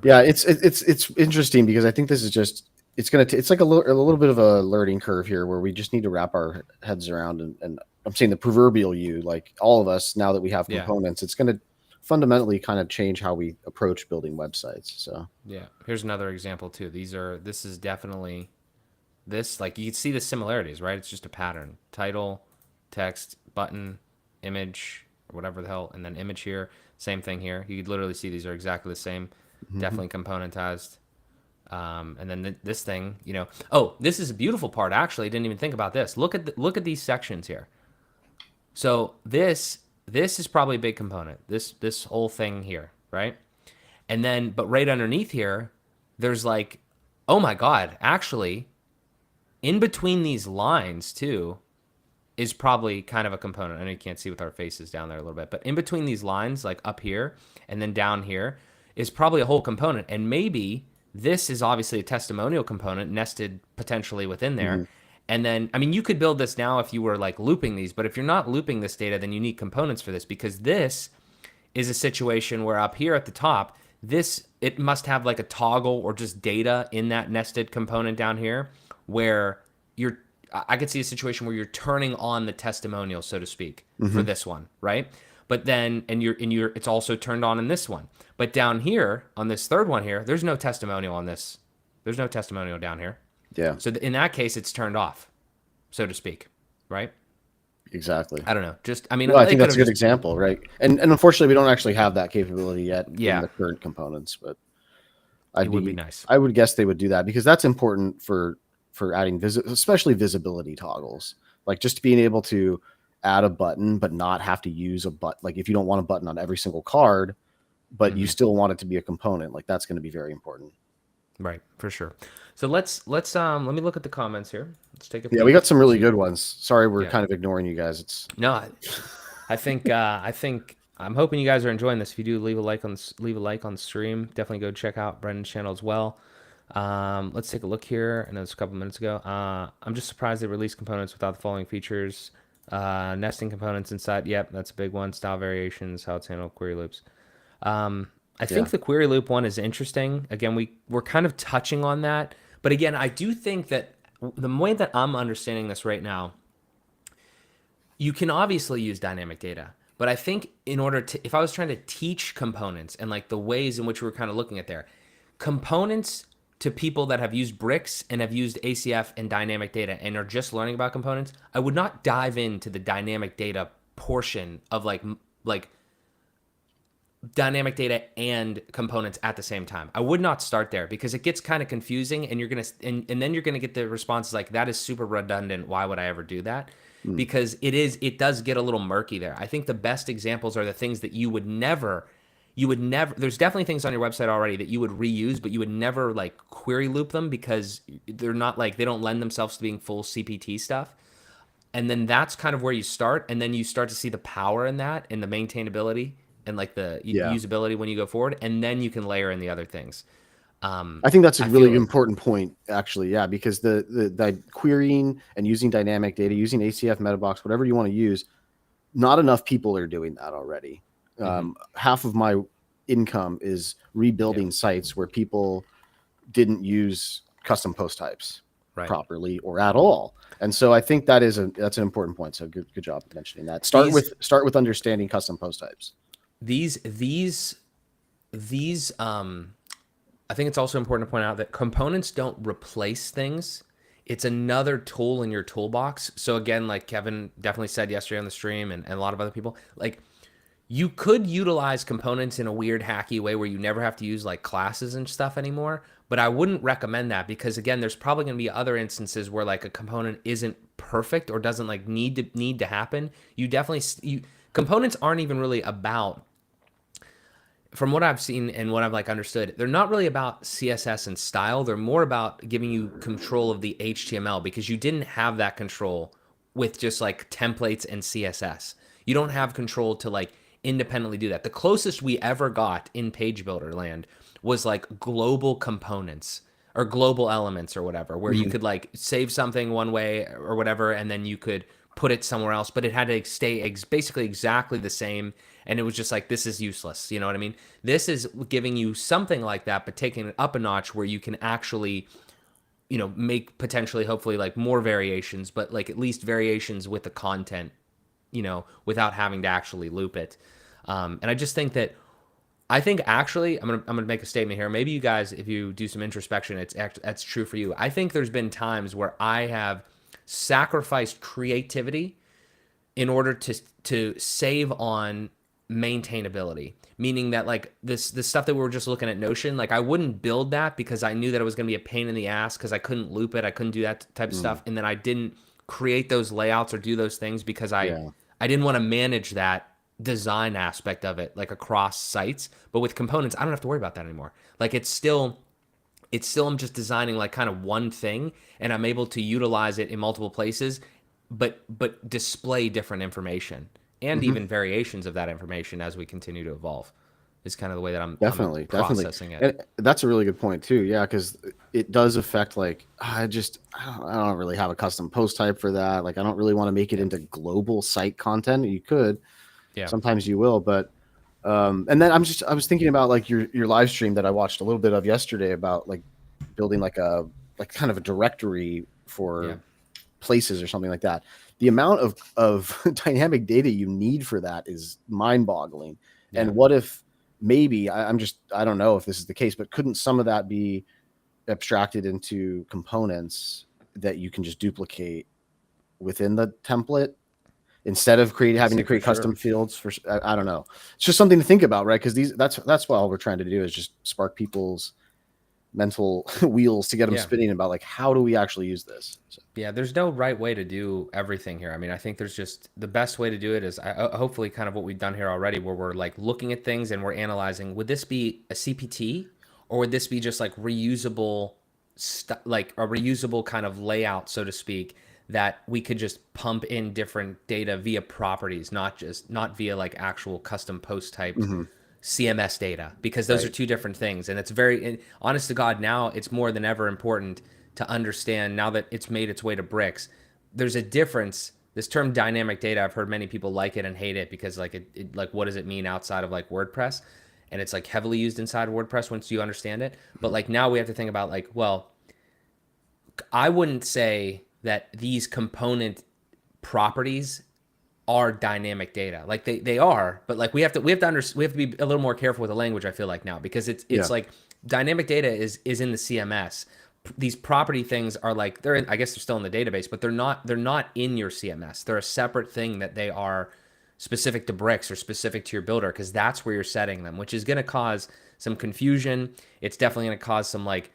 yeah, 100%. it's interesting because I think this is just it's like a little bit of a learning curve here where we just need to wrap our heads around, and I'm saying the proverbial you, like all of us, now that we have Yeah, components, it's going to fundamentally kind of change how we approach building websites. So yeah. Here's another example too. This is definitely this, like, you can see the similarities, right? It's just a pattern: title, text, button, image, or whatever the hell, and then image here. Same thing here. You could literally see these are exactly the same. mhm. Definitely componentized. And then this thing, oh, this is a beautiful part. Actually, I didn't even think about this. Look at these sections here. So this is probably a big component. This whole thing here, right? And then, but right underneath here, there's like, oh my God, actually, in between these lines too is probably kind of a component. I know you can't see with our faces down there a little bit, but in between these lines, like up here and then down here, is probably a whole component. And maybe this is obviously a testimonial component nested potentially within there. Mhm. And then, I mean, you could build this now if you were like looping these, but if you're not looping this data, then you need components for this, because this is a situation where up here at the top, it must have like a toggle or just data in that nested component down here, where you're I could see a situation where you're turning on the testimonial, so to speak, for Mhm. this one, right? But then, it's also turned on in this one. But down here on this third one here, there's no testimonial on this. There's no testimonial down here. Yeah. So in that case, it's turned off, so to speak, right? exactly. I don't know. Just, I mean, No, I they think could that's a have good just, example, right? And unfortunately, we don't actually have that capability yet in yeah, the current components, but it would be nice. I would guess they would do that because that's important for adding especially visibility toggles, like just being able to add a button but not have to use a button. Like if you don't want a button on every single card, but you Hmm. still want it to be a component, like that's going to be very important. Right, for sure. So let me look at the comments here. Let's take a Yeah, we peek. got some really See, good ones. Sorry, we're yeah. kind of ignoring you guys. It's No, I think I'm hoping you guys are enjoying this. If you do, leave a like on the stream. Definitely go check out Brendan's channel as well. Let's take a look here. I know it's a couple minutes ago. I'm just surprised they released components without the following features. Nesting components inside. Yep, that's a big one. Style variations, how it's handled, query loops. I yeah, think the query loop one is interesting. Again, we're kind of touching on that, but again, I do think that the way that I'm understanding this right now, you can obviously use dynamic data, but I think in order to, if I was trying to teach components and like the ways in which we were kind of looking at there, components to people that have used bricks and have used ACF and dynamic data and are just learning about components, I would not dive into the dynamic data portion of like dynamic data and components at the same time. I would not start there because it gets kind of confusing and and then you're gonna get the responses like that is super redundant. Why would I ever do that? mm, Because it does get a little murky there. I think the best examples are the things that you would never there's definitely things on your website already that you would reuse, but you would never like query loop them because they're not like they don't lend themselves to being full CPT stuff. And then that's kind of where you start, and then you start to see the power in that and the maintainability and like the yeah. usability when you go forward, and then you can layer in the other things. I think that's a I feel really like important point, actually. Yeah, because the querying and using dynamic data, using ACF MetaBox, whatever you want to use, not enough people are doing that already. mm-hmm, Half of my income is yeah, rebuilding sites where people didn't use custom post types right. properly or at all. And so I think that's an important point. So good job mentioning that. These Start with understanding custom post types. these I think it's also important to point out that components don't replace things. It's another tool in your toolbox. So again, like Kevin definitely said yesterday on the stream and a lot of other people, like you could utilize components in a weird hacky way where you never have to use like classes and stuff anymore, but I wouldn't recommend that because again there's probably going to be other instances where like a component isn't perfect or doesn't like need to happen. Components aren't even really about, from what I've seen and what I've like understood, they're not really about CSS and style. They're more about giving you control of the HTML because you didn't have that control with just like templates and CSS. You don't have control to like independently do that. The closest we ever got in page builder land was like global components or global elements or whatever, where you Mhm. could like save something one way or whatever, and then you could put it somewhere else, but it had to stay basically exactly the same. And it was just like, this is useless. You know what I mean? This is giving you something like that, but taking it up a notch where you can actually, make potentially, hopefully, like more variations, but like at least variations with the content, without having to actually loop it. And I just think that I think actually I'm gonna make a statement here. Maybe you guys, if you do some introspection, that's true for you. I think there's been times where I have sacrificed creativity in order to save on maintainability, meaning that like this stuff that we were just looking at Notion, like I wouldn't build that because I knew that it was going to be a pain in the ass because I couldn't loop it, I couldn't do that type of Mm, stuff, and then I didn't create those layouts or do those things because I yeah. I didn't want to manage that design aspect of it like across sites. But with components, I don't have to worry about that anymore. Like it's still I'm just designing like kind of one thing and I'm able to utilize it in multiple places, but display different information and Mhm. even variations of that information as we continue to evolve is kind of the way that I'm Definitely. processing it. And that's a really good point too. Yeah, because it does affect like I don't really have a custom post type for that. Like I don't really want to make it Yeah. into global site content. You could, Yeah. sometimes you will, but and then I was thinking about like your live stream that I watched a little bit of yesterday about like building like kind of a directory Yeah. for places or something like that. The amount of dynamic data you need for that is mind-boggling. Yeah. And what if maybe I don't know if this is the case, but couldn't some of that be abstracted into components that you can just duplicate within the template? instead of I having say to for create custom sure. fields for, I don't know. It's just something to think about, right? Because that's what all we're trying to do is just spark people's mental wheels to get them Yeah. spinning about like, how do we actually use this? So, Yeah, there's no right way to do everything here. I mean, I think there's just the best way to do it is hopefully kind of what we've done here already, where we're like looking at things and we're analyzing, would this be a CPT or would this be just like reusable, like a reusable kind of layout, so to speak, that we could just pump in different data via properties, not via like actual custom post typed mm-hmm, CMS data, because those are right. two different things. And it's very, honest to God, now it's more than ever important to understand, now that it's made its way to Bricks, there's a difference. This term dynamic data, I've heard many people like it and hate it because like like what does it mean outside of like WordPress? And it's like heavily used inside of WordPress once you understand it. But like now we have to think about like, well, I wouldn't say that these component properties are dynamic data. Like they are, but like we have to be a little more careful with the language, I feel like, now, because Yeah. it's like dynamic data is in the CMS. These property things are like they're in, I guess they're still in the database, but they're not in your CMS. They're a separate thing that they are specific to Bricks or specific to your builder, because that's where you're setting them, which is going to cause some confusion. It's definitely going to cause some like,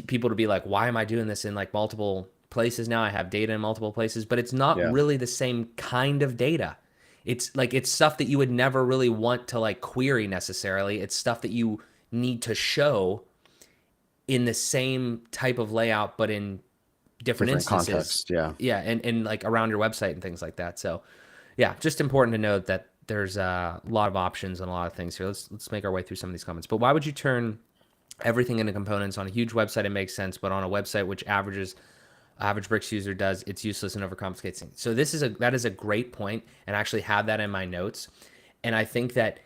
people to be like, why am I doing this in like multiple places now? I have data in multiple places, but it's not Yeah. really the same kind of data. It's like, it's stuff that you would never really want to like query necessarily. It's stuff that you need to show in the same type of layout, but in different Different instances. context. Yeah. Yeah. And like around your website and things like that. So yeah, just important to note that there's a lot of options and a lot of things here. Let's make our way through some of these comments. But why would you turn everything into components? On a huge website it makes sense, but on a website which average Bricks user does, it's useless and overcomplicates things. So that is a great point, and I actually have that in my notes. And I think that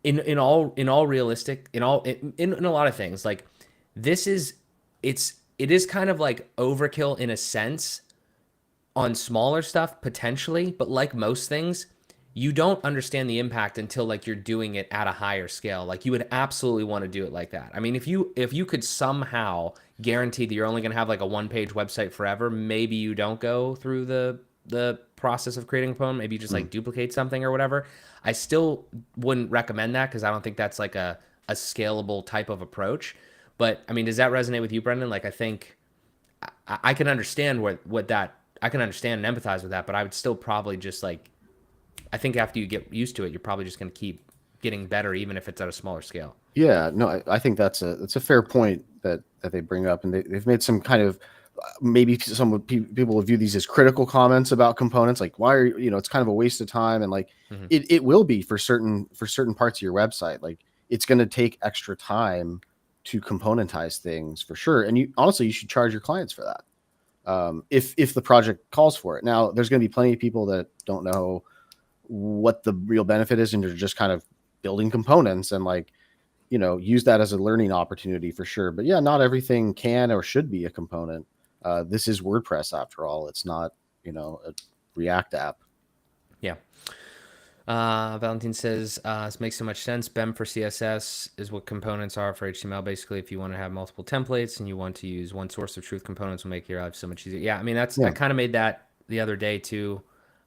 in all realistic, in a lot of things, like this is it is kind of like overkill in a sense on smaller stuff potentially, but like most things, you don't understand the impact until like you're doing it at a higher scale. Like you would absolutely want to do it like that. I mean, if you could somehow guarantee that you're only going to have like a one-page website forever, maybe you don't go through the process of creating a component. Maybe you just Mm. like duplicate something or whatever. I still wouldn't recommend that because I don't think that's like a scalable type of approach. But I mean, does that resonate with you, Brendan? Like, I think I can understand what that I can understand and empathize with that, but I would still probably just like, I think after you get used to it, you're probably just going to keep getting better, even if it's at a smaller scale. Yeah, no, I think that's a fair point that they bring up, and they've made some kind of maybe people will view these as critical comments about components, like why are it's kind of a waste of time, and like Mm-hmm. it will be for certain parts of your website, like it's going to take extra time to componentize things for sure, and you should charge your clients for that if the project calls for it. Now, there's going to be plenty of people that don't know what the real benefit is, and they're just kind of building components and like use that as a learning opportunity for sure. But yeah, not everything can or should be a component. This is WordPress after all. It's not, a React app. Yeah. Valentine says, this makes so much sense. BEM for CSS is what components are for HTML. Basically, if you want to have multiple templates and you want to use one source of truth, components will make your life so much easier. Yeah, I mean, I Yeah. kind of made that the other day too.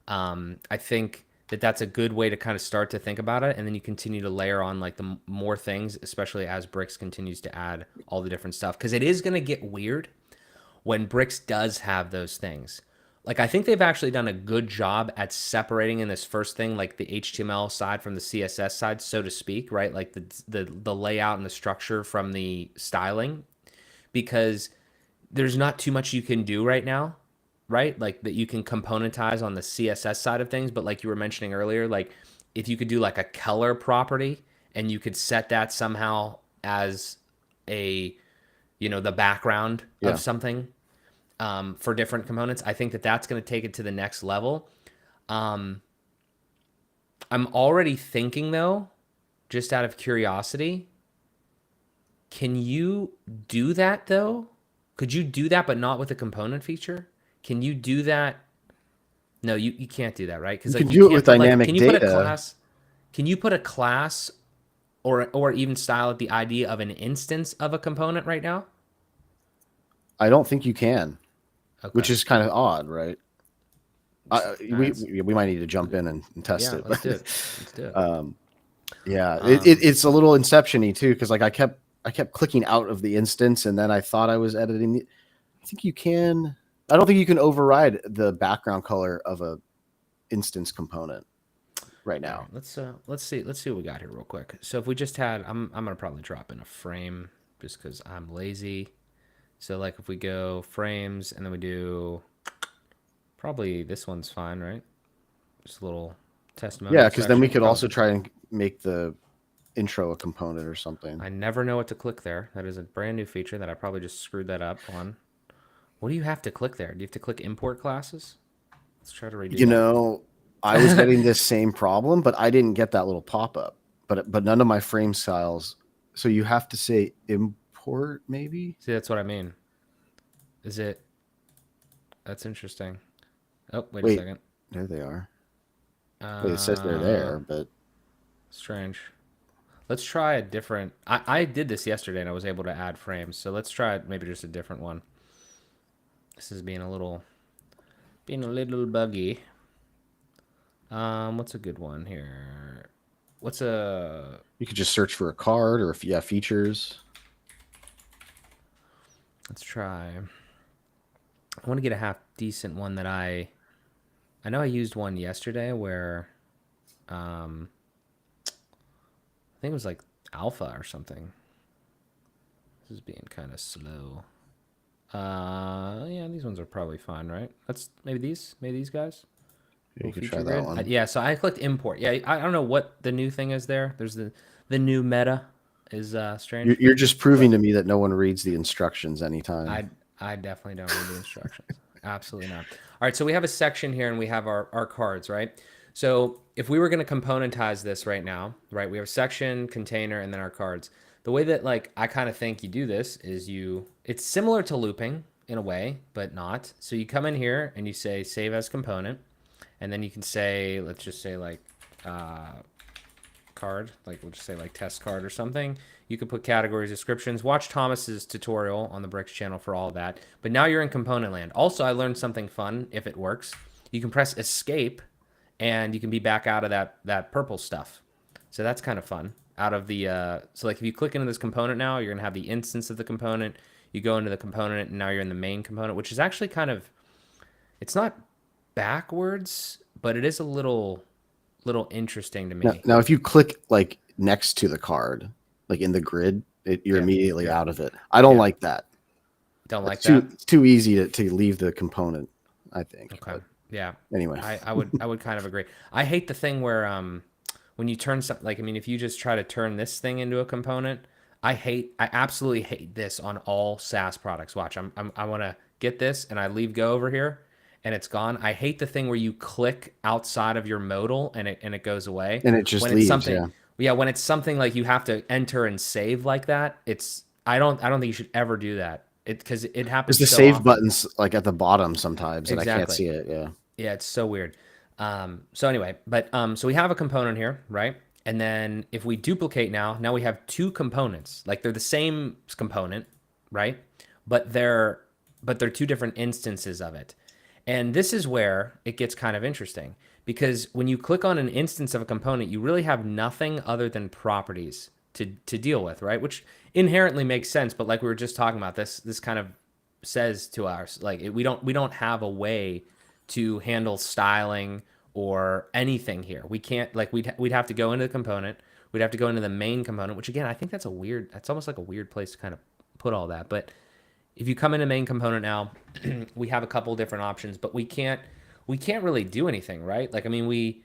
I think that's a good way to kind of start to think about it. And then you continue to layer on like the more things, especially as Bricks continues to add all the different stuff. Because it is going to get weird when Bricks does have those things. Like, I think they've actually done a good job at separating in this first thing, like the HTML side from the CSS side, so to speak, right? Like the layout and the structure from the styling, because there's not too much you can do right now, right? Like that you can componentize on the CSS side of things, but like you were mentioning earlier, like if you could do like a color property and you could set that somehow as a, the background of Yeah. something, for different components, I think that's going to take it to the next level. I'm already thinking though, just out of curiosity, can you do that though? Could you do that, but not with a component feature? Can you do that? No, you can't do that, right? Because You can like you do it with can't put like, dynamic can you put a data. class? Can you put a class or even style it the idea of an instance of a component right now? I don't think you can, Okay. which is kind of odd, right? That's We might need to jump in and test yeah. it, Let's but do it. Let's do it. yeah, Um, it's a little Inception-y too, because like I kept clicking out of the instance, and then I thought I was editing. I think you can. I don't think you can override the background color of a instance component right all now. right. Let's see what we got here real quick. So if we just had, I'm gonna probably drop in a frame just because I'm lazy. So like if we go frames and then we do probably this one's fine, right? Just a little Yeah, testimonial because then we section. could Probably. also try and make the intro a component or something. I never know what to click there. That is a brand new feature that I probably just screwed that up on. What do you have to click there? Do you have to click import classes? Let's try to redo You know, I was that. getting this same problem, but I didn't get that little pop up. But none of my frame styles. So you have to say import, maybe. See, that's what I mean. Is it? That's interesting. Oh, wait a Wait, second. there they are. Wait, it says they're Uh, there, but Strange. Let's try a different. I did this yesterday and I was able to add frames. So let's try maybe just a different one. This is being a little buggy. What's a good one here? What's a you could just search for a card or if yeah, features. Let's try. I want to get a half decent one that I know I used one yesterday where um I think it was like alpha or something. This is being kind of slow. Yeah, these ones are probably fine, right? Let's maybe these guys. Yeah, Little you could feature try that grid. one. Yeah, so I clicked import. Yeah, I don't know what the new thing is there. There's the new meta is strange, You're just proving but to me that no one reads the instructions anytime. I definitely don't read the instructions. Absolutely not. All right, so we have a section here and we have our cards, right? So if we were going to componentize this right now, right, we have a section, container, and then our cards. The way that like I kind of think you do this is it's similar to looping in a way, but not. So you come in here and you say save as component, and then you can say, let's just say like uh, card, like we'll just say like test card or something. You could put categories, descriptions. Watch Thomas's tutorial on the Bricks channel for all of that. But now you're in component land. Also, I learned something fun if it works. You can press escape and you can be back out of that purple stuff. So that's kind of fun. Out of the so like if you click into this component now, you're gonna have the instance of the component. You go into the component and now you're in the main component, which is actually kind of it's not backwards, but it is a little interesting to me. Now, if you click like next to the card, like in the grid, you're Yeah, immediately you're out of it. I don't yeah. like that. Don't That's like that. it's too easy to leave the component, I think. Okay. But Yeah. anyway, I would kind of agree. I hate the thing where when you turn something like I mean if you just try to turn this thing into a component, I absolutely hate this on all SaaS products. Watch. I want to get this and I leave go over here and it's gone. I hate the thing where you click outside of your modal and it goes away. and it just When it's leaves. something Yeah, yeah, when it's something like you have to enter and save like that, it's I don't think you should ever do that. It because it there's happens the so save often. buttons like at the bottom sometimes, and I can't Exactly. see it. Yeah, Yeah, it's so weird. So anyway, but so we have a component here, right? And then if we duplicate now we have two components. Like they're the same component, right? But they're two different instances of it. And this is where it gets kind of interesting because when you click on an instance of a component, you really have nothing other than properties to deal with, right? Which inherently makes sense, but like we were just talking about, this kind of says to us like we don't have a way to handle styling or anything here. We can't like we'd have to go into the component. We'd have to go into the main component, which again I think that's almost like a weird place to kind of put all that. But if you come into main component now, we have a couple different options, but we can't really do anything, right? Like I mean we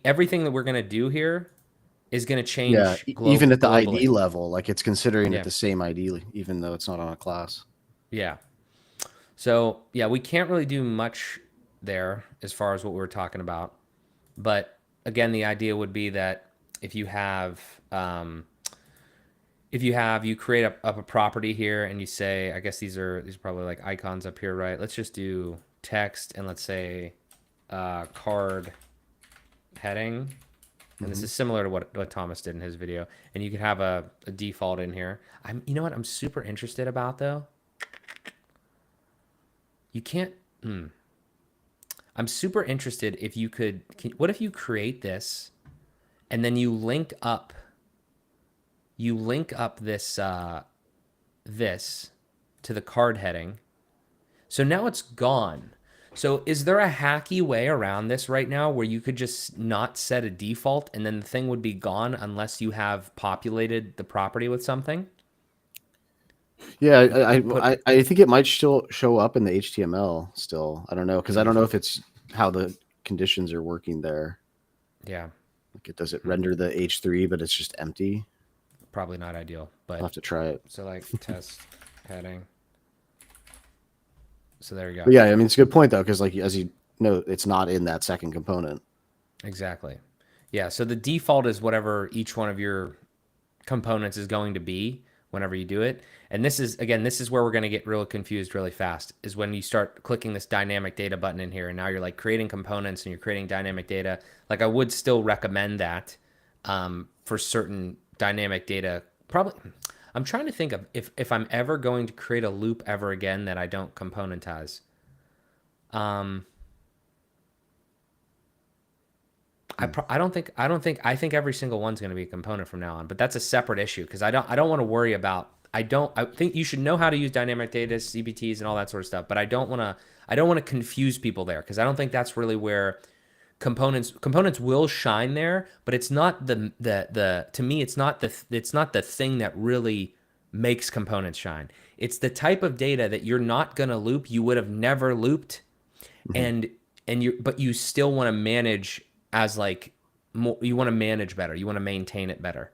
everything that we're gonna do here is gonna yeah. change Even at the ID globally. level, like it's considering it Yeah. the same ID, even though it's not on a class. Yeah. So yeah, we can't really do much there as far as what we were talking about. But again, the idea would be that if you have you create up a property here and you say I guess these are probably like icons up here, right? Let's just do text and let's say card heading. And this Hmm. is similar to what Thomas did in his video. And you could have a default in here. You know what I'm super interested about though? You can't I'm super interested if you could. What if you create this and then you link up this to the card heading. So now it's gone. So is there a hacky way around this right now where you could just not set a default and then the thing would be gone unless you have populated the property with something? Yeah, Put I think it might still show up in the HTML still. I don't know because I don't know if it's how the conditions are working there. Yeah, Like, does it render the H3, but it's just empty? probably not ideal, I'll but have to try it. so like test heading. So there you go. But yeah, I mean, it's a good point though, because like as you know, it's not in that second component. Exactly. Yeah, so the default is whatever each one of your components is going to be whenever you do it. And this is, again, this is where we're going to get real confused really fast, is when you start clicking this dynamic data button in here and now you're like creating components and you're creating dynamic data. Like I would still recommend that for certain dynamic data. Probably, I'm trying to think of if I'm ever going to create a loop ever again that I don't componentize. Um, I think every single one's going to be a component from now on, but that's a separate issue because I don't want to worry about I think you should know how to use dynamic data, CBTs and all that sort of stuff, but I don't want to confuse people there because I don't think that's really where components will shine there, but it's not the to me it's not the thing that really makes components shine. It's the type of data that you're not going to loop, you would have never looped, Mhm. and but you still want to manage as like more, you want to manage better, you want to maintain it better.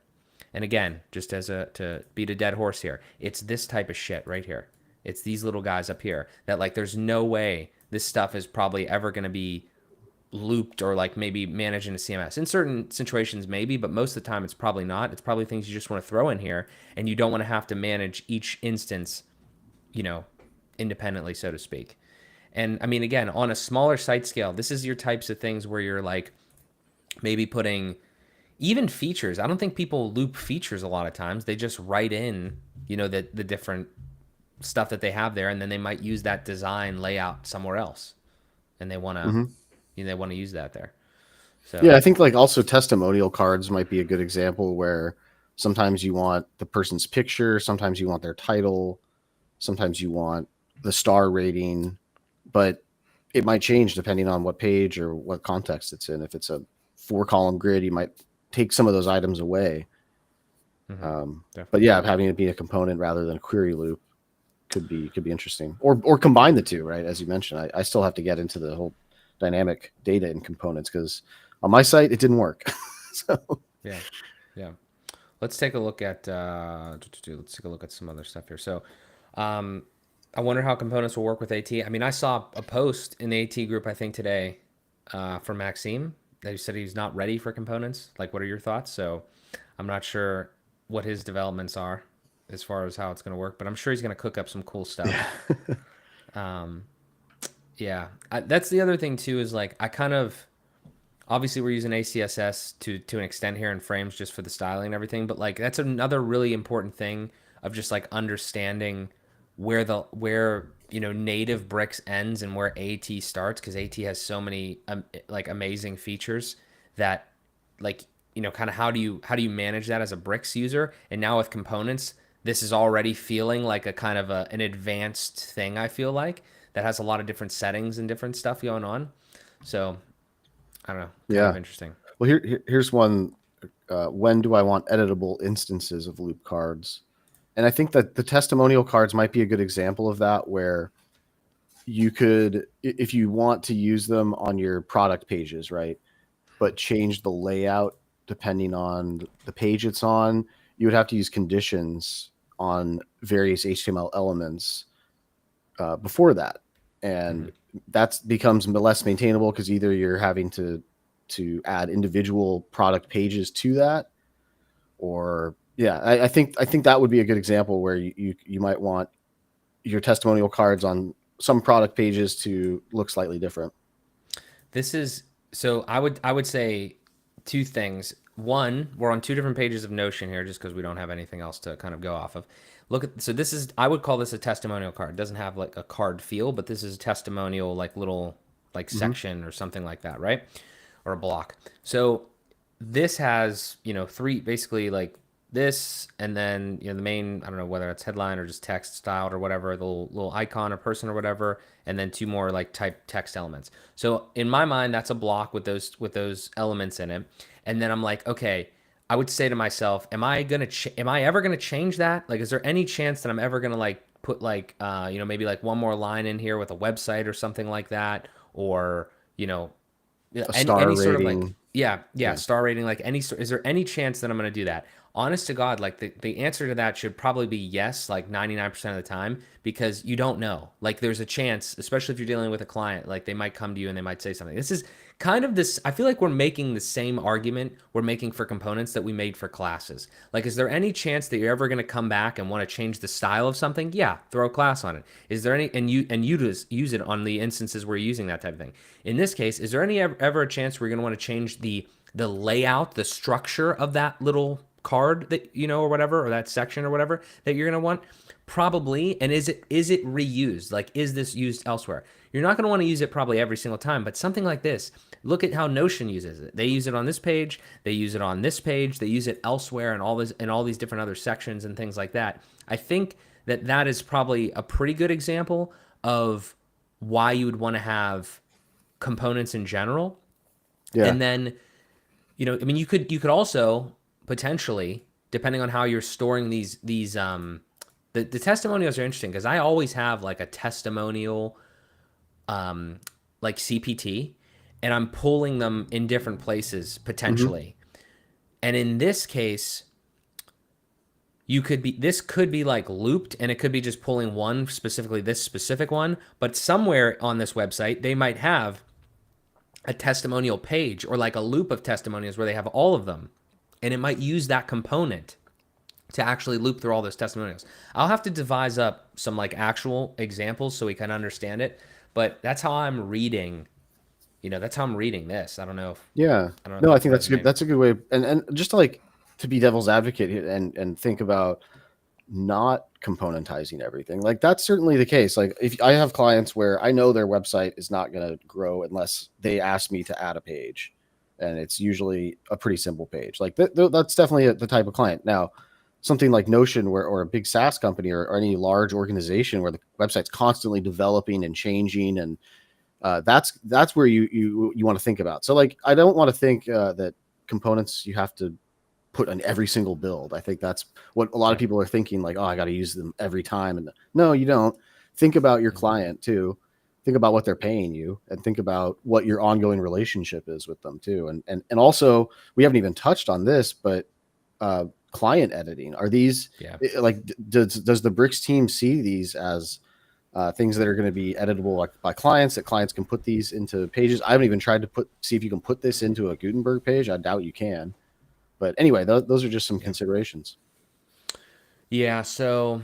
And again, just as a to beat a dead horse here, it's this type of shit right here. It's these little guys up here that like there's no way this stuff is probably ever going to be looped or like maybe managed in a CMS. In certain situations maybe, but most of the time it's probably not. It's probably things you just want to throw in here and you don't want to have to manage each instance, you know, independently, so to speak. And I mean, again, on a smaller site scale, this is your types of things where you're like maybe putting even features. I don't think people loop features a lot of times. They just write in, the different stuff that they have there, and then they might use that design layout somewhere else, and they want to, Mhm. they want to use that there. Yeah, So I think like also testimonial cards might be a good example where sometimes you want the person's picture, sometimes you want their title, sometimes you want the star rating, but it might change depending on what page or what context it's in. If it's a 4 column grid, you might take some of those items away. But definitely. yeah, having it be a component rather than a query loop could be interesting, or combine the two, right? As you mentioned, I still have to get into the whole dynamic data and components because on my site it didn't work. So Yeah, yeah. Let's take a look at some other stuff here. So, um, I wonder how components will work with AT. I mean, I saw a post in the AT group I think today from Maxime that he said he's not ready for components. Like, what are your thoughts? So, I'm not sure what his developments are as far as how it's going to work, but I'm sure he's going to cook up some cool stuff. Um, yeah, that's the other thing too is like I kind of obviously we're using ACSS to an extent here in frames just for the styling and everything, but like that's another really important thing of just like understanding where native bricks ends and where AT starts because AT has so many like amazing features that like kind of how do you manage that as a bricks user, and now with components this is already feeling like a kind of an advanced thing. I feel like that has a lot of different settings and different stuff going on. So I don't know, kind of yeah, interesting. well here's one. When do I want editable instances of loop cards? And I think that the testimonial cards might be a good example of that, where you could, if you want to use them on your product pages, right, but change the layout depending on the page it's on, you would have to use conditions on various HTML elements before that, Hmm. and that becomes less maintainable because either you're having to add individual product pages to that, or yeah, I think that would be a good example where you might want your testimonial cards on some product pages to look slightly different. This is so I would say two things. One, we're on two different pages of Notion here just because we don't have anything else to kind of go off of. Look at so I would call this a testimonial card. It doesn't have like a card feel, but this is a testimonial like little like Hmm. section or something like that, right? Or a block. So this has, three basically like this, and then the main, I don't know whether it's headline or just text styled or whatever, the little icon or person or whatever, and then two more like type text elements. So in my mind, that's a block with those elements in it. And then I'm like, okay, I would say to myself, am I ever gonna change that? Like, is there any chance that I'm ever gonna like put like maybe like one more line in here with a website or something like that, or you know yeah, A star any sort of like, rating. yeah, Yeah. star rating, like is there any chance that I'm going to do that? Honest to God, like the answer to that should probably be yes, like 99% of the time, because you don't know. Like there's a chance, especially if you're dealing with a client, like they might come to you and they might say something. This is kind of this, I feel like we're making the same argument we're making for components that we made for classes. Like, is there any chance that you're ever going to come back and want to change the style of something? Yeah, throw a class on it. Is there any, and you just use it on the instances where you're using that type of thing. In this case, is there any ever a chance where you're going to want to change the layout, the structure of that little card that or whatever, or that section or whatever that you're going to want? Probably. And is it reused? Like, is this used elsewhere? You're not going to want to use it probably every single time, but something like this, look at how Notion uses it. They use it on this page, they use it on this page, they use it elsewhere, and all these different other sections and things like that. I think that is probably a pretty good example of why you would want to have components in general. Yeah. And then, I mean, you could also potentially, depending on how you're storing these the testimonials are interesting because I always have like a testimonial like CPT, and I'm pulling them in different places Hmm. potentially. And in this case, this could be like looped, and it could be just pulling one, specifically this specific one, but somewhere on this website they might have a testimonial page or like a loop of testimonials where they have all of them, and it might use that component to actually loop through all those testimonials. I'll have to devise up some like actual examples so we can understand it, but that's how I'm reading this. Yeah. I don't know if No, I that's think that's good. resonating. That's a good way. And just to like to be devil's advocate here and think about not componentizing everything. Like that's certainly the case. Like if I have clients where I know their website is not going to grow unless they ask me to add a page, and it's usually a pretty simple page. Like that's definitely the type of client. Now, something like Notion, or a big SaaS company, or any large organization where the website's constantly developing and changing, and that's where you want to think about. So like I don't want to think that components you have to put on every single build. I think that's what a lot of Yeah. people are thinking, like, oh, I got to use them every time. And no, you don't. Think about your Mhm. client too. Think about what they're paying you, and think about what your ongoing relationship is with them too. And also, we haven't even touched on this, but client editing, are these Yeah. like does the Bricks team see these as things that are going to be editable like by clients, that clients can put these into pages? I haven't even tried to see if you can put this into a Gutenberg page. I doubt you can. But anyway, those are just some Yeah. considerations. Yeah. So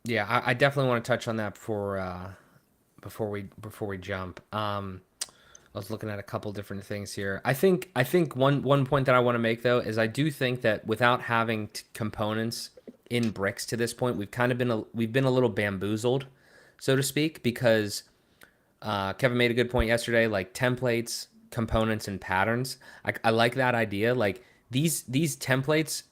yeah, I definitely want to touch on that before we jump. I was looking at a couple different things here. I think one point that I want to make though is I do think that without having components in bricks to this point, we've been a little bamboozled, so to speak, because Kevin made a good point yesterday, like templates, components, and patterns. I like that idea. Like these templates,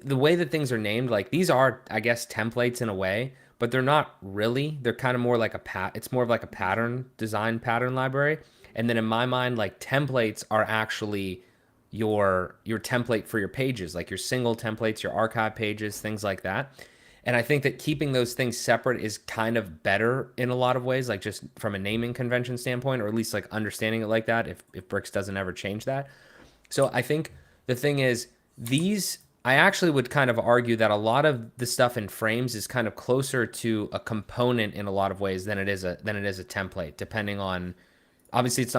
the way that things are named, like these are, I guess, templates in a way, but they're not really. They're kind of more like it's more of like a pattern library. And then in my mind, like templates are actually your template for your pages, like your single templates, your archive pages, things like that. And I think that keeping those things separate is kind of better in a lot of ways, like just from a naming convention standpoint, or at least like understanding it like that if Bricks doesn't ever change that. So I think the thing is, I actually would kind of argue that a lot of the stuff in frames is kind of closer to a component in a lot of ways than it is a template, depending on, obviously it's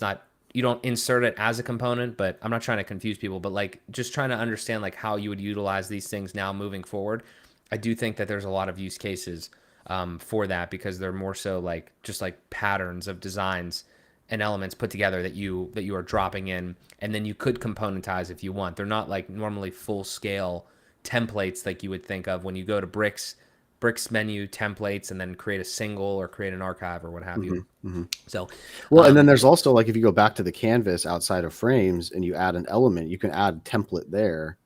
not you don't insert it as a component, but I'm not trying to confuse people, but like just trying to understand like how you would utilize these things now moving forward. I do think that there's a lot of use cases for that because they're more so like just like patterns of designs and elements put together that you are dropping in, and then you could componentize if you want. They're not like normally full scale templates like you would think of when you go to Bricks. Bricks menu templates and then create a single or create an archive or what have you. So, Well, and then there's also like if you go back to the canvas outside of frames and you add an element, you can add template there.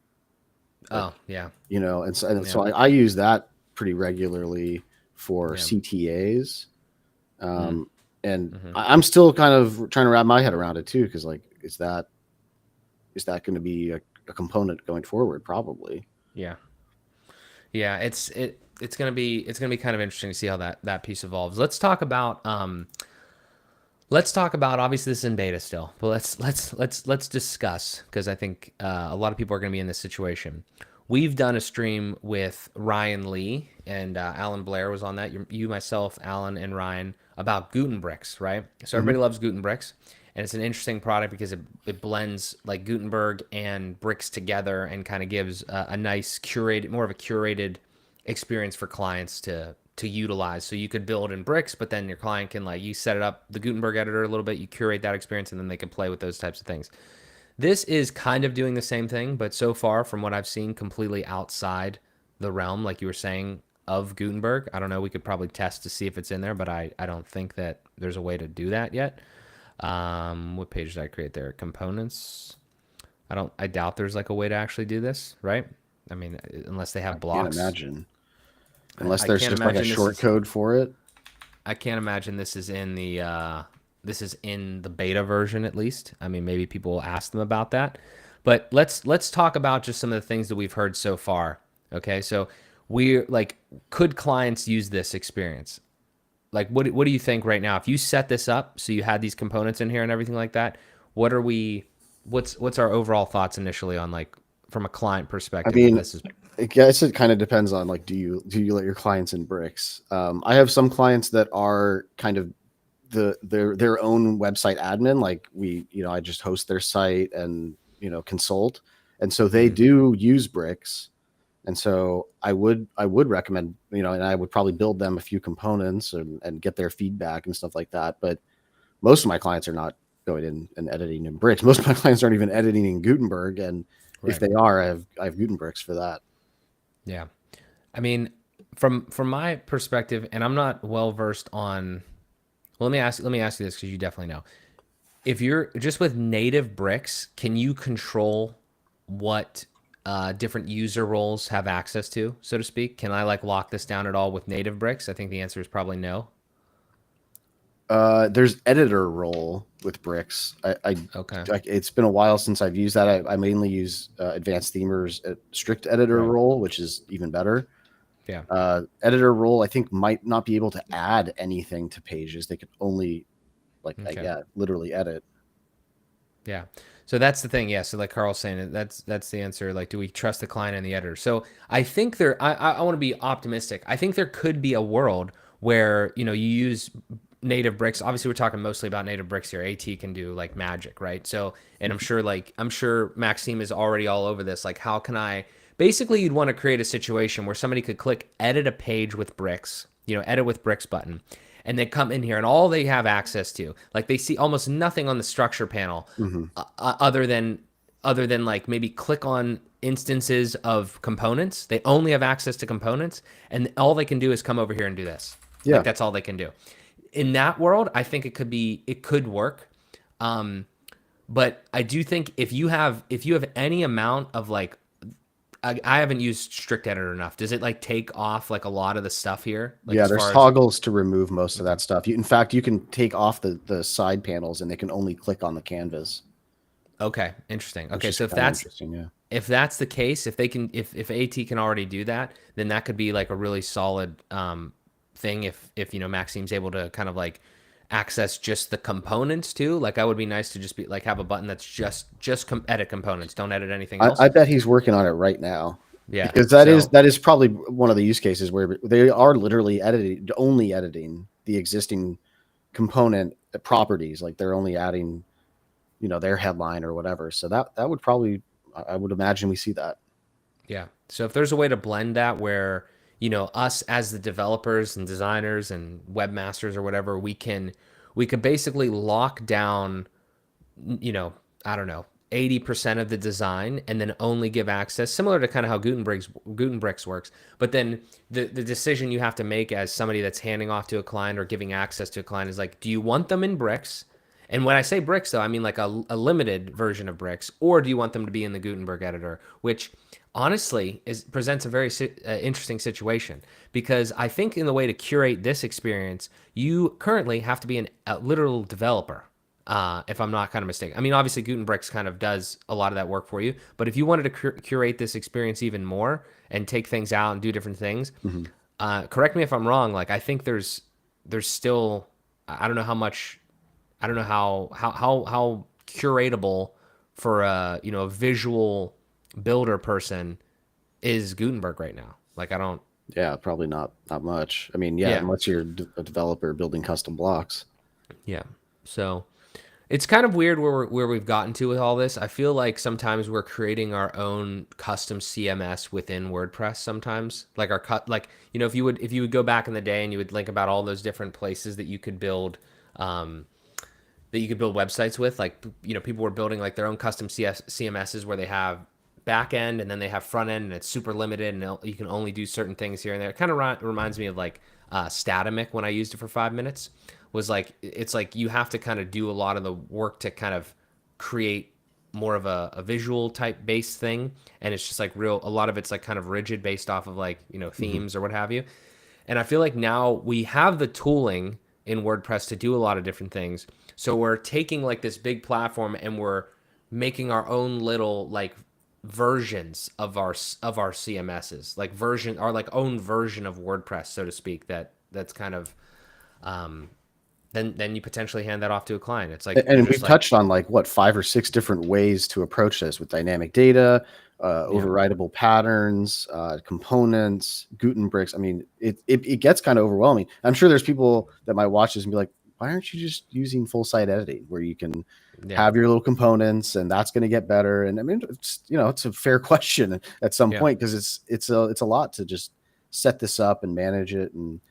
Like, oh yeah, and so I use that pretty regularly for yeah, CTAs. mm, And hmm I'm still kind of trying to wrap my head around it too, because like, is that going to be a component going forward? Probably. yeah, yeah. It's gonna be kind of interesting to see how that piece evolves. Let's talk about obviously this is in beta still, but let's discuss because I think a lot of people are going to be in this situation. We've done a stream with Ryan Lee and Alan Blair was on that. You, myself, Alan, and Ryan about Gutenbricks, right? So Hmm. everybody loves Gutenbricks, and it's an interesting product because it blends like Gutenberg and bricks together and kind of gives a nice curated, more of a curated experience for clients to utilize. So you could build in bricks, but then your client can like you set it up the Gutenberg editor a little bit, you curate that experience, and then they can play with those types of things. This is kind of doing the same thing, but so far from what I've seen, completely outside the realm, like you were saying, of Gutenberg. I don't know. We could probably test to see if it's in there, but I don't think that there's a way to do that yet. What page did I create there? Components. I doubt there's like a way to actually do this, right? I mean, unless they I have can't blocks. imagine unless I there's can't just like a imagine this short is code for it. I can't imagine this is in the beta version at least. I mean, maybe people will ask them about that. But let's talk about just some of the things that we've heard so far. Okay? So we're like could clients use this experience? Like what do you think right now? If you set this up so you had these components in here and everything like that, what's our overall thoughts initially on like from a client I perspective if mean, this is I guess it kind of depends on like, do you let your clients in bricks? I have some clients that are kind of their own website admin. Like I just host their site and consult, and so they Mhm. do use bricks. And so I would recommend, and I would probably build them a few components and get their feedback and stuff like that. But most of my clients are not going in and editing in bricks. Most of my clients aren't even editing in Gutenberg, and if Right. they are, I have Gutenbergs for that. Yeah. I mean, from my perspective, and I'm not well versed on. Well, let me ask you this because you definitely know. If you're just with native bricks, can you control what different user roles have access to, so to speak? Can I like lock this down at all with native bricks? I think the answer is probably no. There's editor role with bricks. Okay. It's been a while since I've used that. I mainly use advanced themers strict editor Right. role, which is even better. Yeah. Editor role, I think, might not be able to add anything to pages. They could only Okay. yeah, literally edit. Yeah. So that's the thing. Yeah. So like Carl's saying, that's the answer. Like, do we trust the client and the editor? So I think I want to be optimistic. I think there could be a world where you use native bricks. Obviously, we're talking mostly about native bricks here. AT can do like magic, right? So, and I'm sure Maxime is already all over this. Like, how can I? Basically, you'd want to create a situation where somebody could click edit a page with bricks. Edit with bricks button and they come in here and all they have access to like they see almost nothing on the structure panel Hmm. other than like maybe click on instances of components. They only have access to components and all they can do is come over here and do this. Like Yeah, that's all they can do. In that world, I think it could work. Um, but I do think if you have any amount of like I haven't used strict editor enough. Does it like take off like a lot of the stuff here? Like yeah. as There's far as toggles to remove most of okay. that stuff. In fact, you can take off the side panels, and they can only click on the canvas, Okay, interesting. which Okay, is so if kind of that's interesting. Yeah. if that's the case, if they can, if AT can already do that, then that could be like a really solid thing. If Maxime's able to kind of like access just the components too. Like, I would be nice to just be like have a button that's just edit components. Don't edit anything I else. bet he's working on it right now, Yeah. because that is So that is probably one of the use cases where they are literally only editing the existing component properties. Like they're only adding, their headline or whatever. So that would probably, I would imagine we see that. yeah. So if there's a way to blend that where, us as the developers and designers and webmasters or whatever, we could basically lock down, you know, I don't know, 80% of the design and then only give access, similar to kind of how Gutenbricks works. But then the decision you have to make as somebody that's handing off to a client or giving access to a client is like, do you want them in bricks? And when I say bricks, though, I mean like a limited version of bricks, or do you want them to be in the Gutenberg editor, which honestly presents a very interesting situation, because I think in the way to curate this experience, you currently have to be a literal developer. If I'm not kind of mistaken. I mean, obviously Gutenbergs kind of does a lot of that work for you, but if you wanted to curate this experience even more and take things out and do different things, Hmm. correct me if I'm wrong. Like I think there's still, I don't know how much, I don't know how curatable for a a visual builder person is Gutenberg right now. Like I don't. Yeah, probably not much. I mean, yeah, Yeah. unless you're a developer building custom blocks. Yeah. So it's kind of weird where we've gotten to with all this. I feel like sometimes we're creating our own custom CMS within WordPress sometimes. Like our cut like if you would go back in the day and you would think about all those different places um that you could build websites with, like people were building like their own custom CMSs where they have back end and then they have front end and it's super limited and you can only do certain things here and there. It kind of reminds me of like Statamic when I used it for 5 minutes. Was like it's like you have to kind of do a lot of the work to kind of create more of a visual type based thing, and it's just like a lot of it's like kind of rigid based off of like Hmm. themes or what have you. And I feel like now we have the tooling in WordPress to do a lot of different things. So we're taking like this big platform and we're making our own little like versions of our CMSs, like our like own version of WordPress, so to speak. That's kind of um, then you potentially hand that off to a client. It's like you're And just we've like, touched on like what 5 or 6 different ways to approach this with dynamic data, yeah, overridable patterns, components, Gutenbergs. I mean, it gets kind of overwhelming. I'm sure there's people that might watch this and be like, why aren't you just using full site editing where you can yeah, have your little components and that's going to get better? And I mean, it's a fair question at some yeah, point because it's a lot to just set this up and manage it and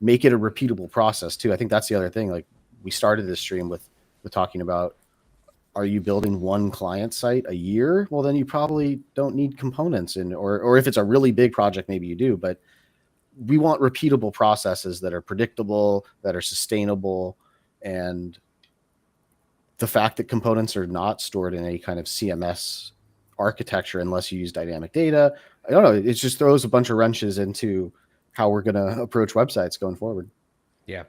make it a repeatable process too. I think that's the other thing. Like we started this stream with talking about, are you building one client site a year? Well, then you probably don't need components, and or if it's a really big project, maybe you do. But we want repeatable processes that are predictable, that are sustainable, and the fact that components are not stored in any kind of CMS architecture unless you use dynamic data, I don't know. It just throws a bunch of wrenches into how we're going to approach websites going forward. yeah.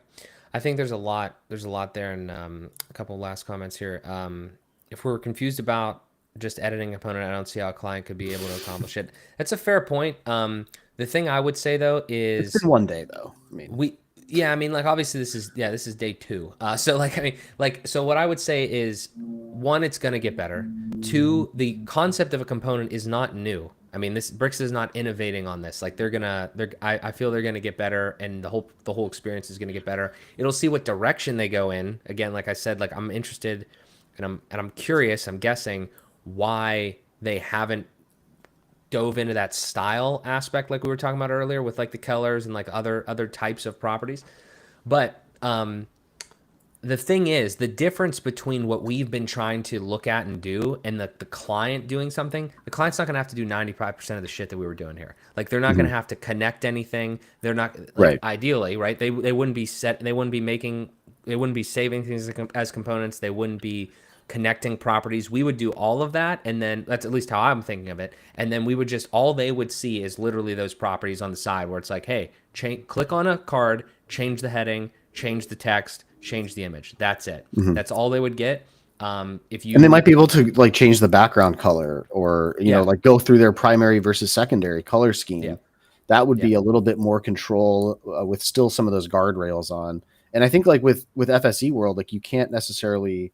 I think there's a lot there, and a couple of last comments here. If we're confused about just editing a component, I don't see how a client could be able to accomplish it. That's a fair point. The thing I would say though It's is been one day though. I mean, we yeah, I mean like obviously this is day two. So like I mean like so what I would say is one, it's gonna get better. Two, the concept of a component is not new. I mean this Bricks is not innovating on this. Like I feel they're gonna get better and the whole experience is gonna get better. It'll see what direction they go in. Again, like I said, like I'm interested and I'm curious, I'm guessing why they haven't dove into that style aspect like we were talking about earlier with like the colors and like other types of properties. But the thing is, the difference between what we've been trying to look at and do and the client doing something, the client's not going to have to do 95% of the shit that we were doing here. Like they're not going mhm. to have to connect anything. They're not like Right. ideally, right? They wouldn't be they wouldn't be they wouldn't be saving things as components. They wouldn't be connecting properties. We would do all of that, and then that's at least how I'm thinking of it. And then we would just all they would see is literally those properties on the side where it's like, hey, click on a card, change the heading, change the text, change the image. That's it. Mhm. That's all they would get. If And they might you, be able to like change the background color or, yeah, like go through their primary versus secondary color yeah, scheme. That would yeah, be a little bit more control with still some of those guardrails on. And I think like with FSE world, like you can't necessarily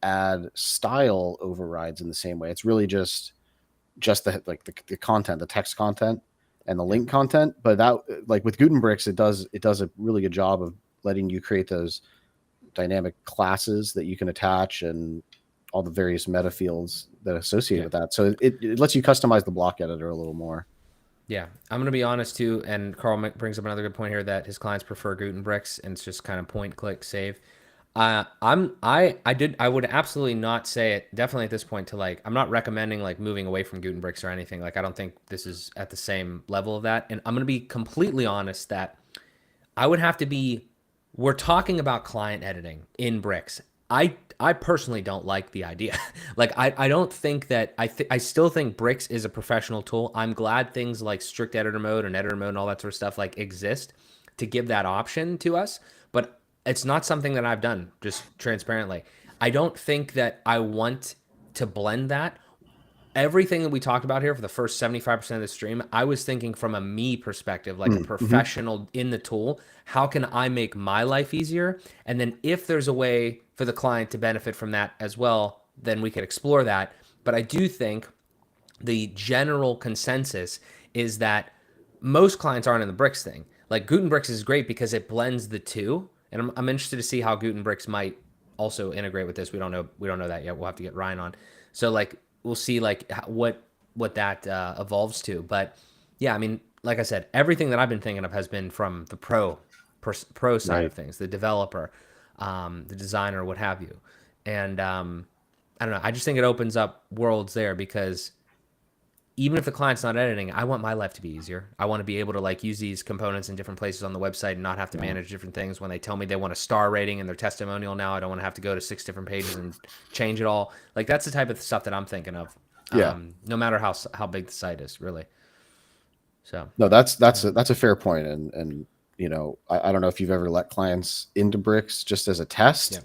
add style overrides in the same way. It's really just the content, the text content and the yeah, link content. But that like with Gutenbergs, it does a really good job of letting you create those dynamic classes that you can attach and all the various meta fields that associate yeah. with that. So it lets you customize the block editor a little more. Yeah, I'm gonna be honest too, and Carl brings up another good point here that his clients prefer Gutenbergs, and it's just kind of point, click, save. I would absolutely not say it, definitely at this point, to like, I'm not recommending like moving away from Gutenbergs or anything. Like, I don't think this is at the same level of that. And I'm going to be completely honest that I would have to be, we're talking about client editing in Bricks. I personally don't like the idea. Like, I don't think that, I still think Bricks is a professional tool. I'm glad things like strict editor mode and editor mode and all that sort of stuff like exist to give that option to us, but it's not something that I've done, just transparently. I don't think that I want to blend that. Everything that we talked about here for the first 75% of the stream, I was thinking from a me perspective, like a Mm-hmm. professional in the tool. How can I make my life easier? And then if there's a way for the client to benefit from that as well, then we could explore that. But I do think the general consensus is that most clients aren't in the Bricks thing. Like, Gutenbergs is great because it blends the two, and I'm interested to see how Gutenbergs might also integrate with this. We don't know that yet. We'll have to get Ryan on. So like, we'll see like what that evolves to. But yeah, I mean, like I said, everything that I've been thinking of has been from the pro side of Right. things, the developer, the designer, what have you. And I don't know. I just think it opens up worlds there because even if the client's not editing, I want my life to be easier. I want to be able to like use these components in different places on the website and not have to Yeah. manage different things. When they tell me they want a star rating in their testimonial now, I don't want to have to go to 6 different pages and change it all. Like, that's the type of stuff that I'm thinking of. Yeah. No matter how big the site is, really. So No, that's a fair point, and I don't know if you've ever let clients into Bricks just as a yeah, test.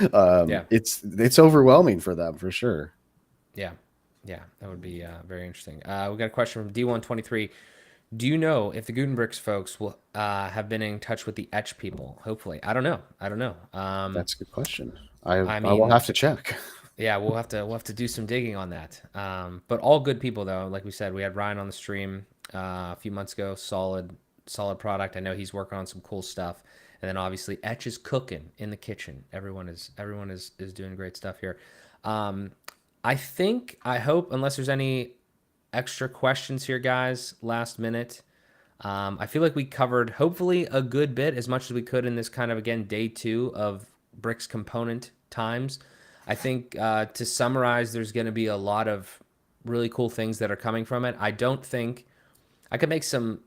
yeah, It's overwhelming for them for sure. yeah, yeah. That would be very interesting. We got a question from D123. Do you know if the Gutenbergs folks will have been in touch with the Etch people? Hopefully, I don't know. I don't know. That's a good question. I I I will mean, have to check. yeah, we'll have to do some digging on that. But all good people though. Like we said, we had Ryan on the stream a few months ago. Solid product. I know he's working on some cool stuff. And then obviously Etch is cooking in the kitchen. Everyone is doing great stuff here. Um, I hope, unless there's any extra questions here, guys, last minute. I feel like we covered hopefully a good bit, as much as we could in this kind of, again, day two of Bricks component times. I think to summarize, there's going to be a lot of really cool things that are coming from it. I don't think I could make some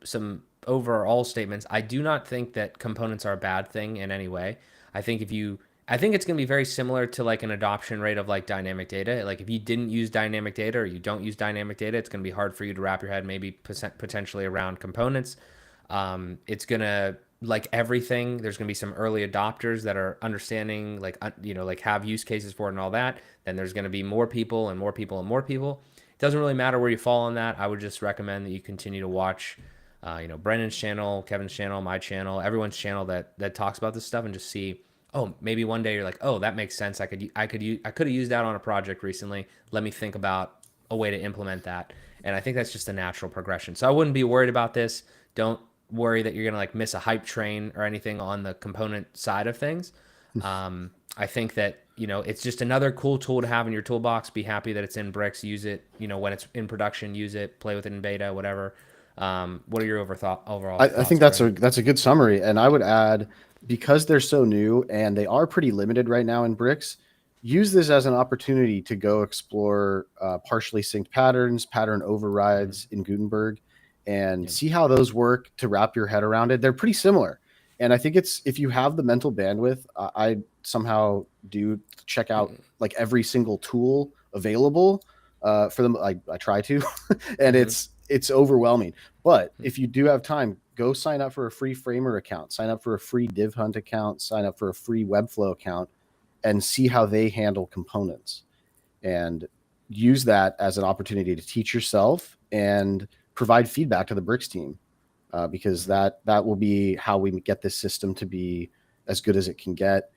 overall statements. I do not think that components are a bad thing in any way. I think if you I think it's going to be very similar to like an adoption rate of like dynamic data. Like, if you didn't use dynamic data or you don't use dynamic data, it's going to be hard for you to wrap your head maybe potentially around components. It's going to, like everything, there's going to be some early adopters that are understanding, like, like have use cases for it and all that. Then there's going to be more people and more people and more people. It doesn't really matter where you fall on that. I would just recommend that you continue to watch, Brendan's channel, Kevin's channel, my channel, everyone's channel that talks about this stuff, and just see, oh, maybe one day you're like, oh, that makes sense. I could have used that on a project recently. Let me think about a way to implement that. And I think that's just a natural progression. So I wouldn't be worried about this. Don't worry that you're gonna like miss a hype train or anything on the component side of things. I think that it's just another cool tool to have in your toolbox. Be happy that it's in Bricks. Use it. When it's in production, use it. Play with it in beta, whatever. What are your overall I thoughts, think that's Brendan? a good summary, and I would add, because they're so new and they are pretty limited right now in Bricks, use this as an opportunity to go explore partially synced patterns, pattern Mm-hmm. overrides in Gutenberg, and Yep. see how those work to wrap your head around it. They're pretty similar, and I think it's, if you have the mental bandwidth, I somehow do check out like every single tool available for them. I try to, and Mm-hmm. it's overwhelming. But if you do have time, go sign up for a free Framer account, sign up for a free Div Hunt account, sign up for a free Webflow account, and see how they handle components. And use that as an opportunity to teach yourself and provide feedback to the Bricks team, because that will be how we get this system to be as good as it can get.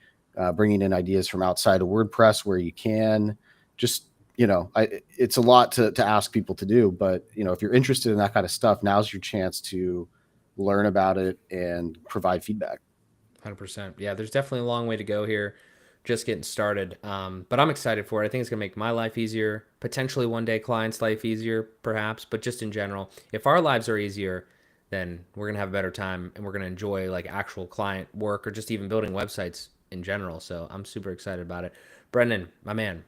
Bringing in ideas from outside of WordPress where you can. Just, it's a lot to ask people to do, but if you're interested in that kind of stuff, now's your chance to learn about it and provide feedback. 100%. Yeah, there's definitely a long way to go here. Just getting started. But I'm excited for it. I think it's going to make my life easier, potentially one day clients' life easier, perhaps, but just in general. If our lives are easier, then we're going to have a better time and we're going to enjoy like actual client work or just even building websites in general. So I'm super excited about it. Brendan, my man,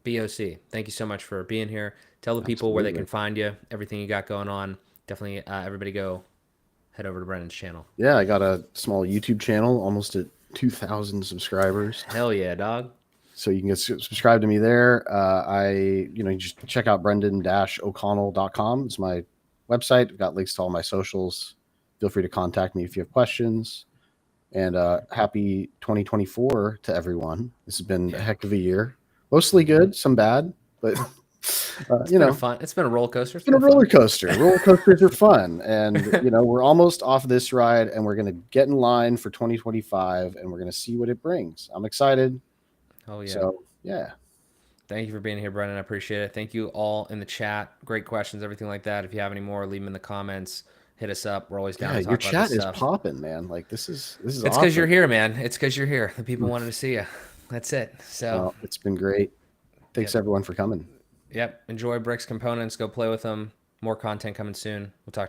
BOC, thank you so much for being here. Tell the people where they Absolutely. can find you, everything you got going on. Definitely, everybody go head over to Brendan's channel. Yeah, I got a small YouTube channel, almost at 2,000 subscribers. Hell yeah, dog. So you can get subscribe to me there. You just check out brendan-o'connell.com. It's my website. I've got links to all my socials. Feel free to contact me if you have questions. And happy 2024 to everyone. This has been a heck of a year. Mostly good, some bad, but It's been a fun. It's been a roller coaster. it's been a roller coaster. Roller coasters are fun, and we're almost off this ride, and we're going to get in line for 2025, and we're going to see what it brings. I'm excited. Oh yeah. So yeah, Thank you for being here, Brendan. I appreciate it. Thank you all in the chat. Great questions, everything like that. If you have any more, leave them in the comments. Hit us up. We're always down yeah, to your talk about this chat is stuff. popping, man. Like this is It's awesome. because you're here, man. It's because you're here. The people wanted to see you. That's it. So, Well, it's been great. Thanks Yep. everyone for coming. Yep. Enjoy Bricks components. Go play with them. More content coming soon. We'll talk.